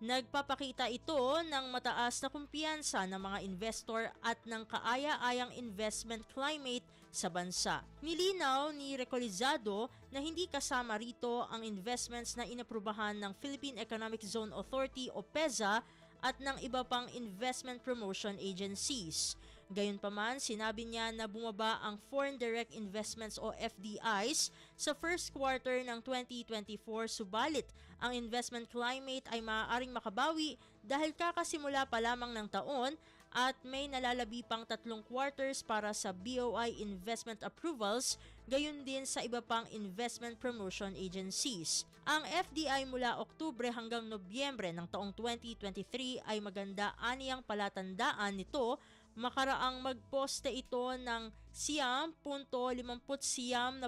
Nagpapakita ito ng mataas na kumpiyansa ng mga investor at ng kaaya-ayang investment climate sa bansa. Nilinaw ni Recolizado na hindi kasama rito ang investments na inaprubahan ng Philippine Economic Zone Authority o PEZA at ng iba pang investment promotion agencies. Gayunpaman, sinabi niya na bumaba ang Foreign Direct Investments o FDIs sa first quarter ng 2024, subalit ang investment climate ay maaaring makabawi dahil kakasimula pa lamang ng taon at may nalalabi pang 3 quarters para sa BOI investment approvals, gayon din sa iba pang investment promotion agencies. Ang FDI mula Oktubre hanggang Nobyembre ng taong 2023 ay maganda aniyang palatandaan nito, makaraang magposte ito ng 9.59%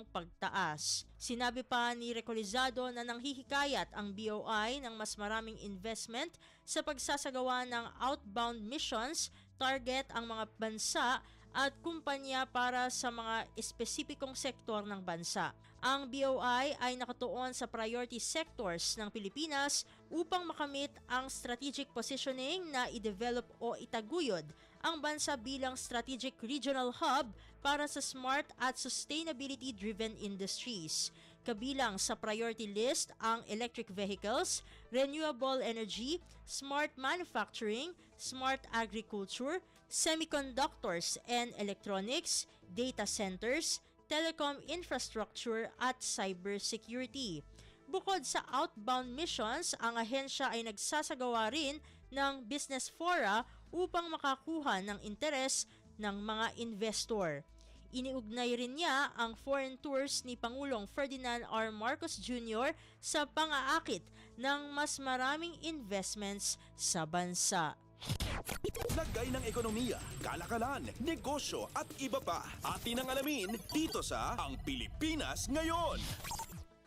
pagtaas. Sinabi pa ni Recolizado na nanghihikayat ang BOI ng mas maraming investment sa pagsasagawa ng outbound missions, target ang mga bansa at kumpanya para sa mga espesipikong sektor ng bansa. Ang BOI ay nakatuon sa priority sectors ng Pilipinas upang makamit ang strategic positioning na i-develop o itaguyod ang bansa bilang strategic regional hub para sa smart at sustainability-driven industries. Kabilang sa priority list ang electric vehicles, renewable energy, smart manufacturing, smart agriculture, semiconductors and electronics, data centers, telecom infrastructure at cybersecurity. Bukod sa outbound missions, ang ahensya ay nagsasagawa rin ng business fora upang makakuha ng interes ng mga investor. Iniugnay rin niya ang foreign tours ni Pangulong Ferdinand R. Marcos Jr. sa pang-aakit ng mas maraming investments sa bansa. Lagay ng ekonomiya, kalakalan, negosyo at iba pa. Atin ang alamin dito sa Ang Pilipinas Ngayon.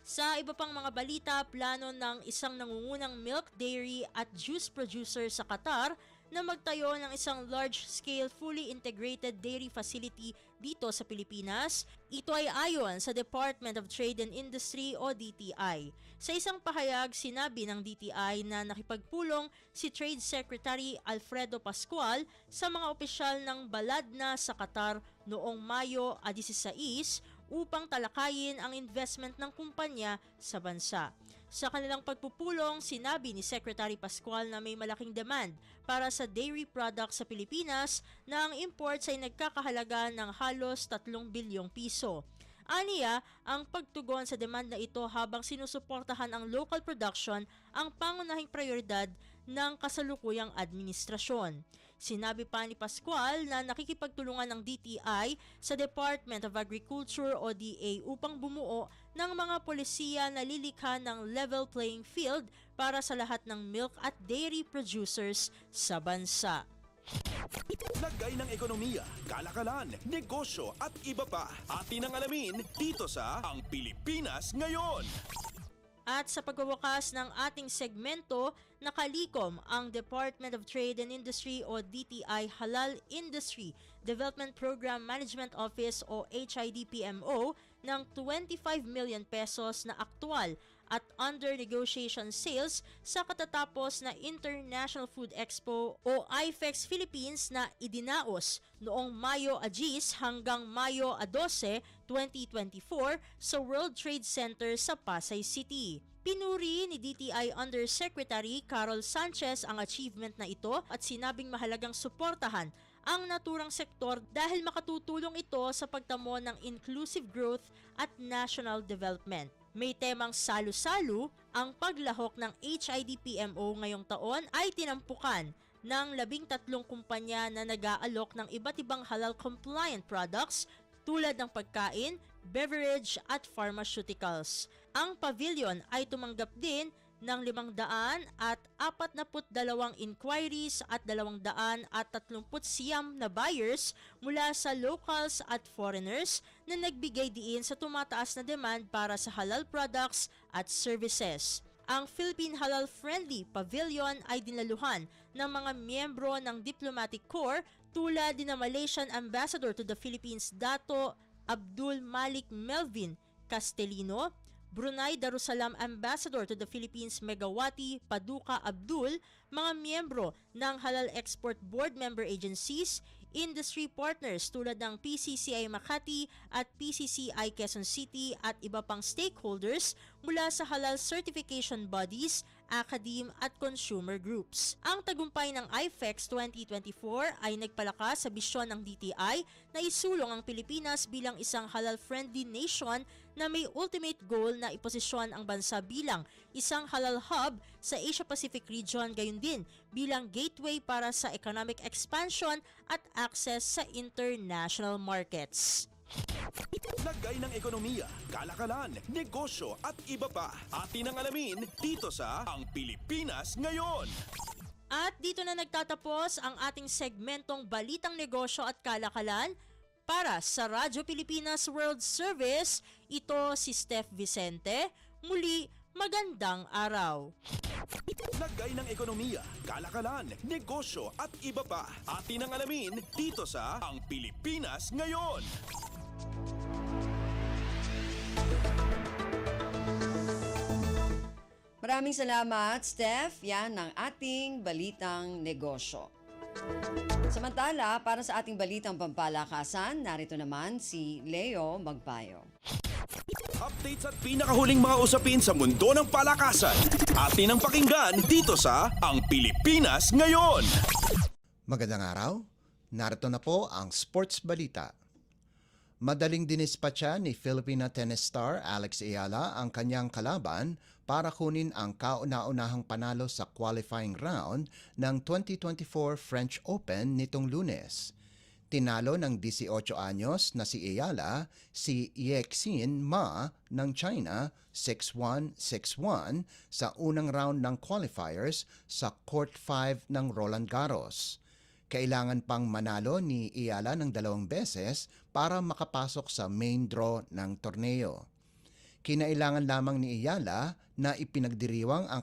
Sa iba pang mga balita, plano ng isang nangungunang milk, dairy at juice producer sa Qatar na magtayo ng isang large-scale fully integrated dairy facility dito sa Pilipinas. Ito ay ayon sa Department of Trade and Industry o DTI. Sa isang pahayag, sinabi ng DTI na nakipagpulong si Trade Secretary Alfredo Pascual sa mga opisyal ng Baladna sa Qatar noong Mayo 16 upang talakayin ang investment ng kumpanya sa bansa. Sa kanilang pagpupulong, sinabi ni Secretary Pascual na may malaking demand para sa dairy products sa Pilipinas na ang imports ay nagkakahalaga ng halos 3 bilyong piso. Aniya, ang pagtugon sa demand na ito habang sinusuportahan ang local production ang pangunahing prioridad ng kasalukuyang administrasyon. Sinabi pa ni Pascual na nakikipagtulungan ng DTI sa Department of Agriculture o DA upang bumuo ng mga polisiya na lilikha ng level playing field para sa lahat ng milk at dairy producers sa bansa. Lagay ng ekonomiya, kalakalan, negosyo at iba pa. Atin ang alamin dito sa Ang Pilipinas Ngayon. At sa pagwawakas ng ating segmento, nakalikom ang Department of Trade and Industry o DTI Halal Industry Development Program Management Office o HIDPMO ng 25 million pesos na aktual at under negotiation sales sa katatapos na International Food Expo o IFEX Philippines na idinaos noong Mayo 10 hanggang Mayo 12, 2024 sa World Trade Center sa Pasay City. Pinuri ni DTI Undersecretary Carol Sanchez ang achievement na ito at sinabing mahalagang suportahan ang naturang sektor dahil makatutulong ito sa pagtamo ng inclusive growth at national development. May temang salo-salo, ang paglahok ng HIDPMO ngayong taon ay tinampukan ng 13 kumpanya na nag-aalok ng iba't ibang halal compliant products tulad ng pagkain, beverage at pharmaceuticals. Ang pavilion ay tumanggap din ng 542 inquiries at 239 na buyers mula sa locals at foreigners na nagbigay diin sa tumataas na demand para sa halal products at services. Ang Philippine Halal Friendly Pavilion ay dinaluhan ng mga miyembro ng Diplomatic Corps tulad din ng Malaysian Ambassador to the Philippines Dato Abdul Malik Melvin Castellino, Brunei Darussalam Ambassador to the Philippines Megawati Paduka Abdul, mga miyembro ng Halal Export Board Member Agencies, industry partners tulad ng PCCI Makati at PCCI Quezon City at iba pang stakeholders mula sa halal certification bodies, academe at consumer groups. Ang tagumpay ng IFEX 2024 ay nagpalakas sa bisyon ng DTI na isulong ang Pilipinas bilang isang halal-friendly nation na may ultimate goal na iposisyon ang bansa bilang isang halal hub sa Asia-Pacific region, gayon din bilang gateway para sa economic expansion at access sa international markets. Lagay ng ekonomiya, kalakalan, negosyo at iba pa. Atin ang alamin dito sa Ang Pilipinas Ngayon. At dito na nagtatapos ang ating segmentong Balitang Negosyo at Kalakalan. Para sa Radyo Pilipinas World Service, ito si Steph Vicente. Muli, magandang araw. Lagay ng ekonomiya, kalakalan, negosyo at iba pa. Atin ang alamin dito sa Ang Pilipinas Ngayon. Maraming salamat, Steph. Yan ang ating Balitang Negosyo. Samantala, para sa ating Balitang Pampalakasan, narito naman si Leo Magpayo. Updates at pinakahuling mga usapin sa mundo ng palakasan. Atin ang pakinggan dito sa Ang Pilipinas Ngayon. Magandang araw. Narito na po ang Sports Balita. Madaling dinispatcha ni Filipina tennis star Alex Ayala ang kanyang kalaban para kunin ang kauna-unahang panalo sa qualifying round ng 2024 French Open nitong Lunes. Tinalo ng 18 anyos na si Ayala si Yexin Ma ng China 6-1, 6-1 sa unang round ng qualifiers sa Court 5 ng Roland Garros. Kailangan pang manalo ni Ayala ng 2 beses para makapasok sa main draw ng torneo. Kinailangan lamang ni Ayala na ipinagdiriwang ang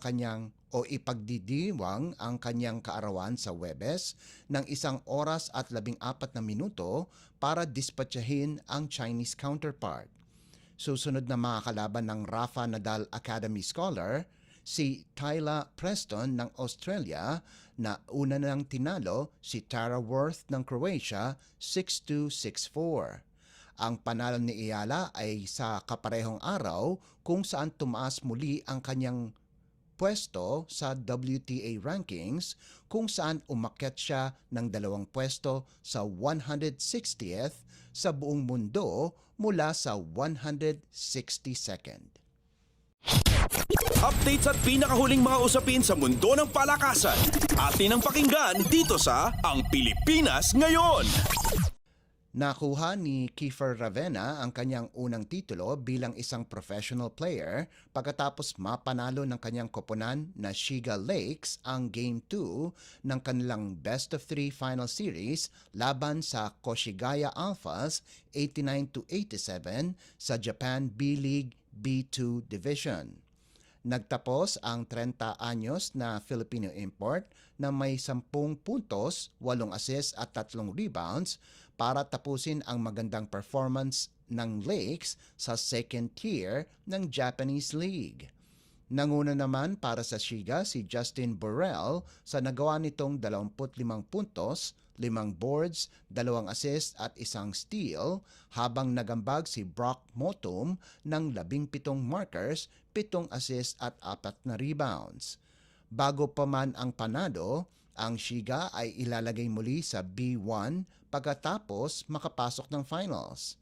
kanyang kaarawan sa Huwebes ng 1 oras at 14 na minuto para dispatchahin ang Chinese counterpart. Susunod na mga kalaban ng Rafa Nadal Academy Scholar, si Tyla Preston ng Australia na una nang tinalo si Tara Worth ng Croatia 6-2, 6-4. Ang panalo ni Ayala ay sa kaparehong araw kung saan tumaas muli ang kanyang pwesto sa WTA rankings kung saan umakyat siya ng 2 pwesto sa 160th sa buong mundo mula sa 162nd. Updates at pinakahuling mga usapin sa mundo ng palakasan. Atin ang pakinggan dito sa Ang Pilipinas Ngayon. Nakuha ni Kiefer Ravena ang kanyang unang titulo bilang isang professional player pagkatapos mapanalo ng kanyang koponan na Shiga Lakes ang Game 2 ng kanilang Best of 3 Final Series laban sa Koshigaya Alphas 89-87 sa Japan B-League B2 Division. Nagtapos ang 30 anyos na Filipino import na may 10 puntos, 8 assists at 3 rebounds para tapusin ang magandang performance ng Lakes sa second tier ng Japanese League. Nanguna naman para sa Shiga si Justin Burrell sa nagawa nitong 25 puntos, 5 boards, 2 assists at 1 steal, habang nagambag si Brock Motum ng 17 markers, 7 assists at 4 na rebounds. Bago pa man ang panado, ang Shiga ay ilalagay muli sa B1 pagkatapos makapasok ng finals.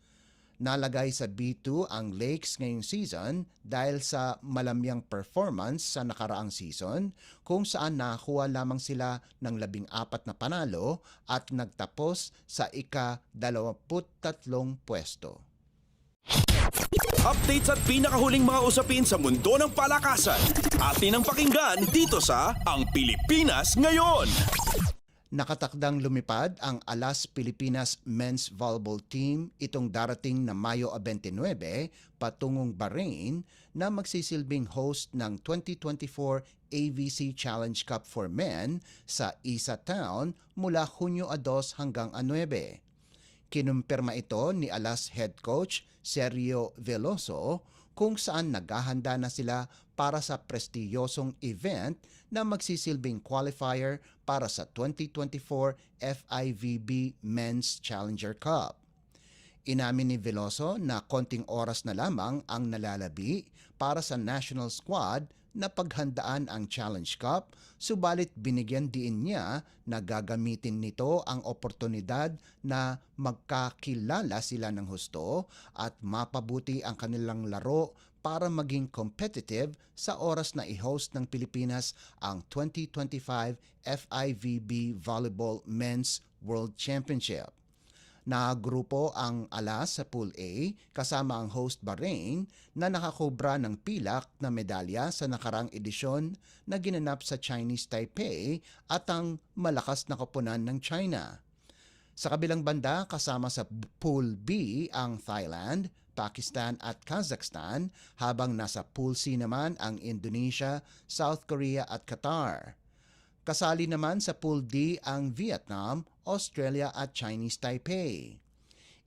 Nalagay sa B2 ang Lakes ngayong season dahil sa malamyang performance sa nakaraang season kung saan nakakuha lamang sila ng 14 na panalo at nagtapos sa ika-23 pwesto. Updates at pinakahuling mga usapin sa mundo ng palakasan. Atin ang pakinggan dito sa Ang Pilipinas Ngayon. Nakatakdang lumipad ang Alas Pilipinas Men's Volleyball Team itong darating na Mayo 29 patungong Bahrain na magsisilbing host ng 2024 AVC Challenge Cup for Men sa Isa Town mula Hunyo 2 hanggang 9. Kinumpirma ito ni Alas Head Coach Sergio Veloso kung saan naghahanda na sila para sa prestiyosong event na magsisilbing qualifier para sa 2024 FIVB Men's Challenger Cup. Inamin ni Veloso na konting oras na lamang ang nalalabi para sa national squad na paghandaan ang Challenge Cup, subalit binigyan diin niya na gagamitin nito ang oportunidad na magkakilala sila ng husto at mapabuti ang kanilang laro para maging competitive sa oras na i-host ng Pilipinas ang 2025 FIVB Volleyball Men's World Championship. Nagrupo ang Alas sa Pool A kasama ang host Bahrain na nakakobra ng pilak na medalya sa nakarang edisyon na ginanap sa Chinese Taipei at ang malakas na koponan ng China. Sa kabilang banda, kasama sa Pool B ang Thailand, Pakistan at Kazakhstan, habang nasa Pool C naman ang Indonesia, South Korea at Qatar. Kasali naman sa Pool D ang Vietnam, Australia at Chinese Taipei.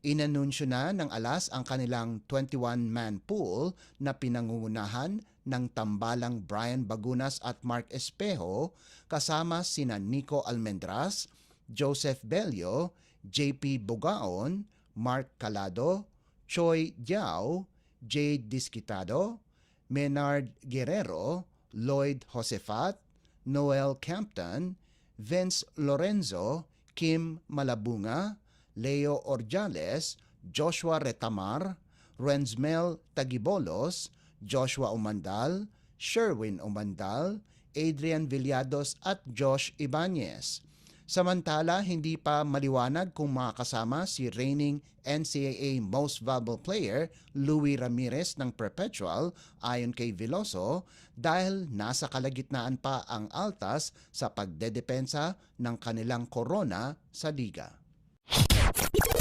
Inanunsyo na ng Alas ang kanilang 21-man pool na pinangungunahan ng tambalang Brian Bagunas at Mark Espejo kasama sina Nico Almendras, Joseph Bello, JP Bugaon, Mark Calado, Choi Diao, Jade Disquitado, Menard Guerrero, Lloyd Josefat, Noel Campton, Vince Lorenzo, Kim Malabunga, Leo Orjales, Joshua Retamar, Renzmel Tagibolos, Joshua Umandal, Sherwin Umandal, Adrian Villados at Josh Ibanez. Samantala, hindi pa maliwanag kung makakasama si reigning NCAA Most Valuable Player Louie Ramirez ng Perpetual ayon kay Veloso dahil nasa kalagitnaan pa ang Altas sa pagdedepensa ng kanilang korona sa liga.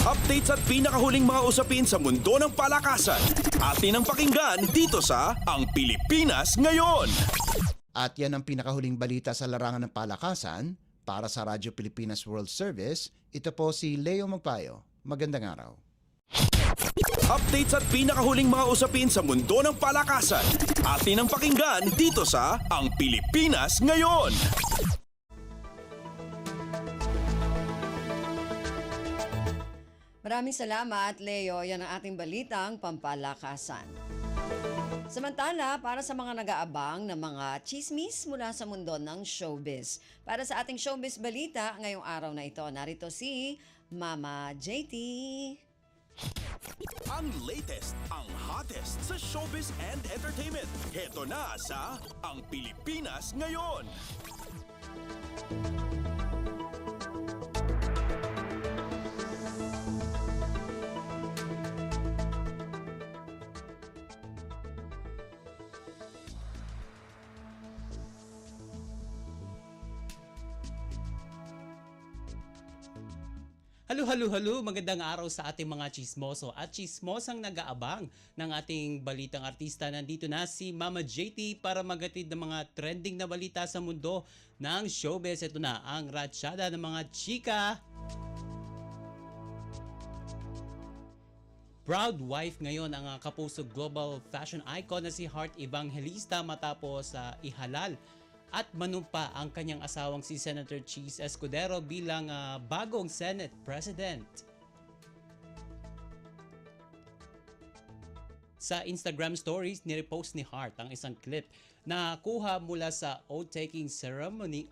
Updates at pinakahuling mga usapin sa mundo ng palakasan. Atin ang pakinggan dito sa Ang Pilipinas Ngayon. At yan ang pinakahuling balita sa larangan ng palakasan. Para sa Radyo Pilipinas World Service, ito po si Leo Magpayo. Magandang araw. Updates at pinakahuling mga usapin sa mundo ng palakasan. Atin ang pakinggan dito sa Ang Pilipinas Ngayon. Maraming salamat, Leo. Yan ang ating balitang pampalakasan. Samantala, para sa mga nag-aabang ng mga chismis mula sa mundo ng showbiz. Para sa ating showbiz balita ngayong araw na ito, narito si Mama JT. Ang latest, ang hottest sa showbiz and entertainment. Heto na sa Ang Pilipinas Ngayon. Halo, magandang araw sa ating mga chismoso at chismosang nag-aabang ng ating balitang artista. Nandito na si Mama JT para magatid ng mga trending na balita sa mundo ng showbiz. Ito na ang ratsyada ng mga chika. Proud wife ngayon ang kapuso global fashion icon na si Heart Evangelista matapos ihalal at manumpa ang kanyang asawang si Senator Cheese Escudero bilang bagong Senate President. Sa Instagram stories, nirepost ni Hart ang isang clip na kuha mula sa oath-taking ceremony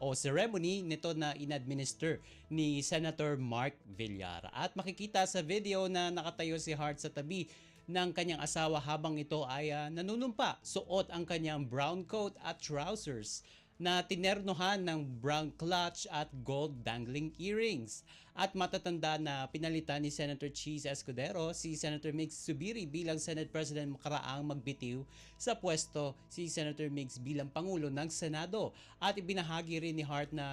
nito na in-administer ni Senator Mark Villar. At makikita sa video na nakatayo si Hart sa tabi ng kanyang asawa habang ito ay nanunumpa. Suot ang kanyang brown coat at trousers na tinernohan ng brown clutch at gold dangling earrings. At matatanda na pinalitan ni Senator Cheese Escudero si Senator Migs Zubiri bilang Senate President makaraang magbitiw sa pwesto si Senator Migs bilang Pangulo ng Senado. At ibinahagi rin ni Hart na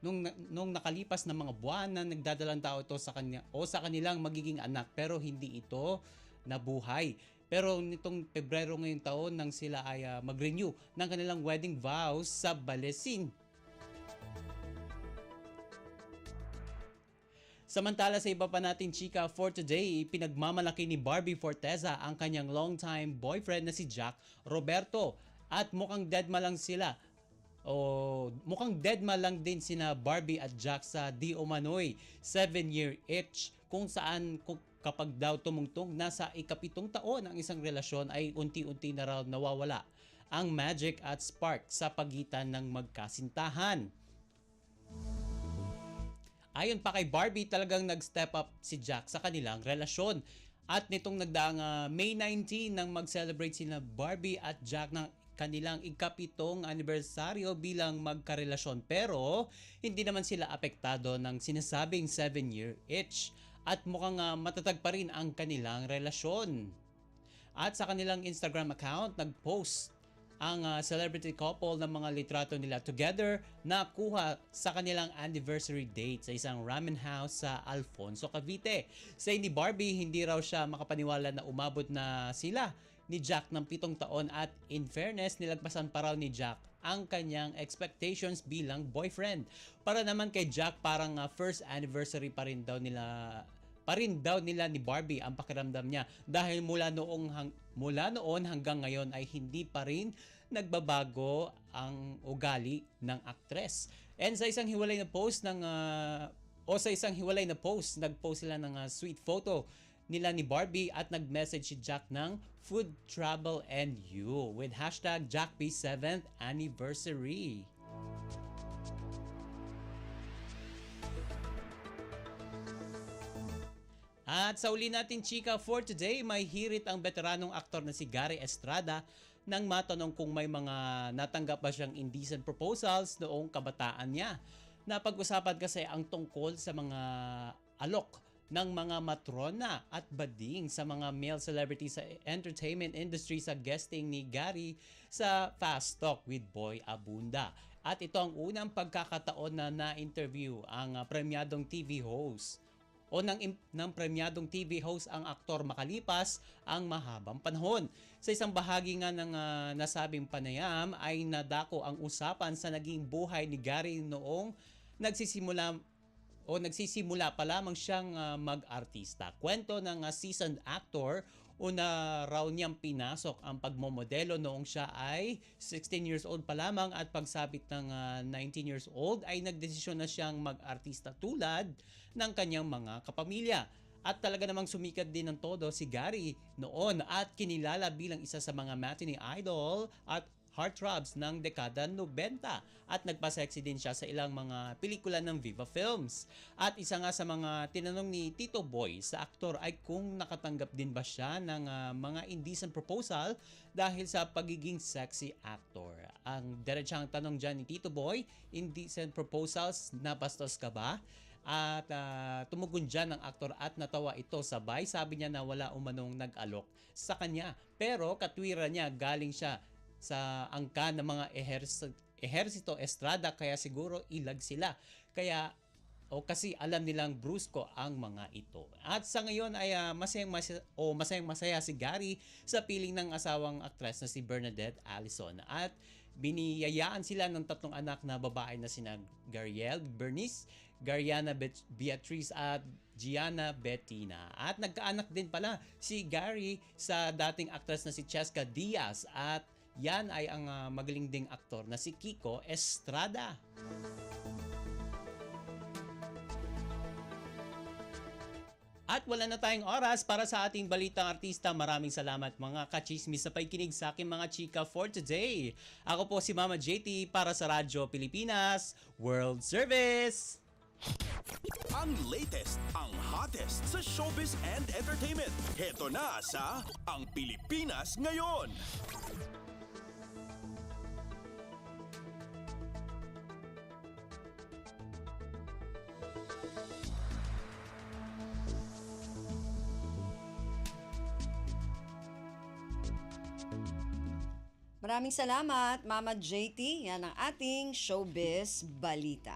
nung nakalipas na mga buwan na nagdadalang tao ito sa kanya o sa kanilang magiging anak pero hindi ito nabuhay. Pero nitong Pebrero ngayong taon nang sila ay mag-renew ng kanilang wedding vows sa Balesin. Samantala sa iba pa nating chika for today, pinagmamalaki ni Barbie Forteza ang kanyang longtime boyfriend na si Jack Roberto. At mukhang deadma lang sila. Mukhang deadma lang din sina Barbie at Jack sa di umano'y 7-year itch kung saan kapag daw tumungtong nasa ikapitong taon ang isang relasyon ay unti-unti na raw nawawala ang magic at spark sa pagitan ng magkasintahan. Ayon pa kay Barbie, talagang nag-step up si Jack sa kanilang relasyon. At nitong nagdaang May 19 nang mag-celebrate sina Barbie at Jack ng kanilang ikapitong anibersaryo bilang magkarelasyon. Pero hindi naman sila apektado ng sinasabing 7-year itch. At mukhang matatag pa rin ang kanilang relasyon. At sa kanilang Instagram account, nag-post ang celebrity couple ng mga litrato nila together na kuha sa kanilang anniversary date sa isang ramen house sa Alfonso, Cavite. Say ni Barbie, hindi raw siya makapaniwala na umabot na sila ni Jack ng 7 taon at in fairness, nilagpasan pa raw ni Jack ang kanyang expectations bilang boyfriend. Para naman kay Jack, parang first anniversary pa rin daw nila ni Barbie ang pakiramdam niya dahil mula noon hanggang ngayon ay hindi pa rin nagbabago ang ugali ng aktres. And sa isang hiwalay na post nag-post sila ng sweet photo nila ni Barbie at nag-message si Jack ng food, travel, and you with hashtag Jackb 7th anniversary. At sa uli natin chika for today, may hirit ang veteranong aktor na si Gary Estrada nang matanong kung may mga natanggap ba siyang indecent proposals noong kabataan niya. Napag-usapan kasi ang tungkol sa mga alok ng mga matrona at bading sa mga male celebrities sa entertainment industry sa guesting ni Gary sa Fast Talk with Boy Abunda. At ito ang unang pagkakataon na na-interview ang premyadong TV host ng premyadong TV host ang aktor makalipas ang mahabang panahon. Sa isang bahagi nga ng nasabing panayam ay nadako ang usapan sa naging buhay ni Gary noong nagsisimula pa lamang siyang mag-artista. Kwento ng seasoned actor, una raw niyang pinasok ang pagmomodelo noong siya ay 16 years old pa lamang at pagsabit ng 19 years old ay nagdesisyon na siyang mag-artista tulad ng kanyang mga kapamilya. At talaga namang sumikat din ng todo si Gary noon at kinilala bilang isa sa mga matinee idol at heartthrobs ng dekada 90 at nagpa-sexy din siya sa ilang mga pelikula ng Viva Films. At isa nga sa mga tinanong ni Tito Boy sa aktor ay kung nakatanggap din ba siya ng mga indecent proposal dahil sa pagiging sexy actor. Ang diretsang tanong dyan ni Tito Boy, indecent proposals, nabastos ka ba? At tumugon dyan ng aktor at natawa ito sabay. Sabi niya na wala umanong nag-alok sa kanya. Pero katwiran niya, galing siya sa angka ng mga ehersito Estrada, kaya siguro ilag sila. Kaya kasi alam nilang brusko ang mga ito. At sa ngayon ay masayang-masaya si Gary sa piling ng asawang aktres na si Bernadette Allison. At biniyayaan sila ng 3 anak na babae na sina Gariel Bernice, Gariana Beatrice at Gianna Bettina. At nagkaanak din pala si Gary sa dating aktres na si Cheska Diaz, at yan ay ang magaling ding aktor na si Kiko Estrada. At wala na tayong oras para sa ating balitang artista. Maraming salamat mga kachismis sa pakikinig sa aking mga chika for today. Ako po si Mama JT para sa Radyo Pilipinas World Service. Ang latest, ang hottest sa showbiz and entertainment. Heto na sa Ang Pilipinas Ngayon. Maraming salamat, Mama JT. Yan ang ating showbiz balita.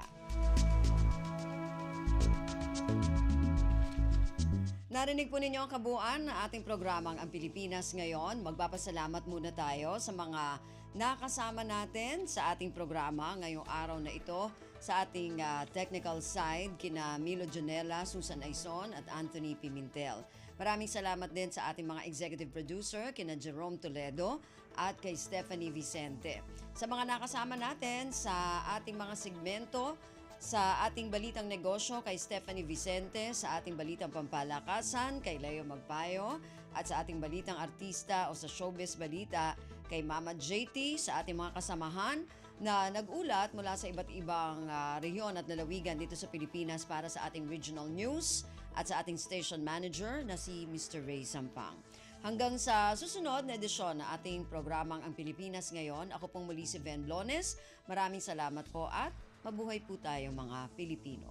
Narinig po ninyo ang kabuuan ng ating programang Ang Pilipinas Ngayon. Magpapasalamat muna tayo sa mga nakasama natin sa ating programa ngayong araw na ito. Sa ating technical side, kina Milo Jonella, Susan Aizon at Anthony Pimentel. Maraming salamat din sa ating mga executive producer, kina Jerome Toledo at kay Stephanie Vicente. Sa mga nakasama natin sa ating mga segmento, sa ating Balitang Negosyo kay Stephanie Vicente, sa ating Balitang Pampalakasan kay Leo Magpayo, at sa ating Balitang Artista o sa Showbiz Balita kay Mama JT, sa ating mga kasamahan na nag-ulat mula sa iba't ibang rehiyon at lalawigan dito sa Pilipinas para sa ating regional news, at sa ating station manager na si Mr. Ray Sampang. Hanggang sa susunod na edisyon na ating programang Ang Pilipinas Ngayon, ako pong muli si Ven Blones. Maraming salamat po at mabuhay po tayo mga Pilipino.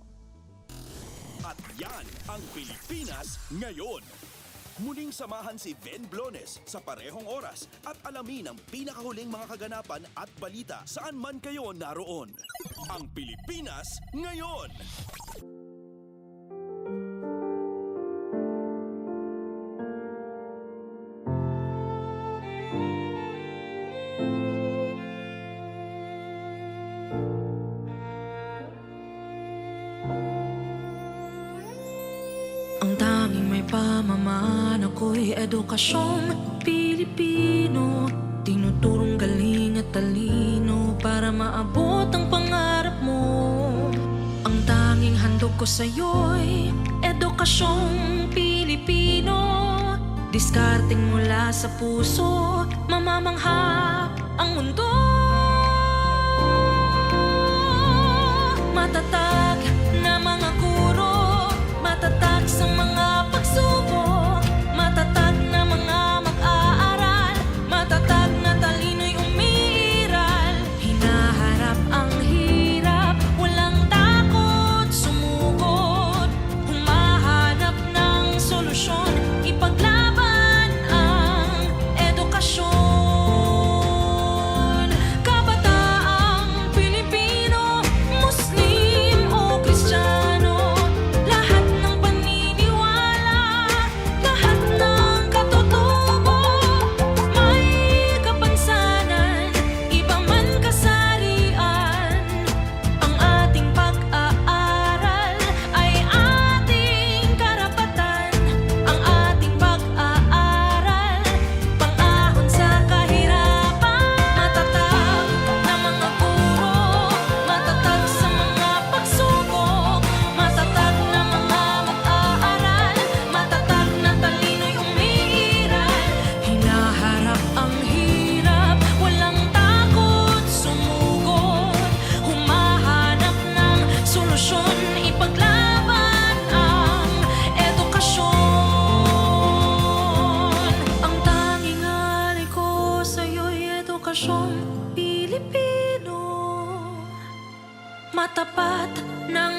At yan ang Pilipinas Ngayon. Muling samahan si Ven Blones sa parehong oras at alamin ang pinakahuling mga kaganapan at balita saan man kayo naroon. Ang Pilipinas Ngayon. Pamaman ako'y edukasyong Pilipino, tinuturong galing at talino para maabot ang pangarap mo. Ang tanging handog ko sa'yo'y edukasyong Pilipino, diskarteng mula sa puso, mamamangha ang mundo. Matatag na mga guro, matatag sa mga pagsubok, matatag na mga mag-aaral, matatag na talino'y umiiral. Hinaharap ang hirap, walang takot sumugod, humahanap ng solusyon, ipaglaban ang edukasyon. Kabataang Pilipino, Muslim o Kristiyano, lahat ng paniniwala nasyong Pilipino, matapat ng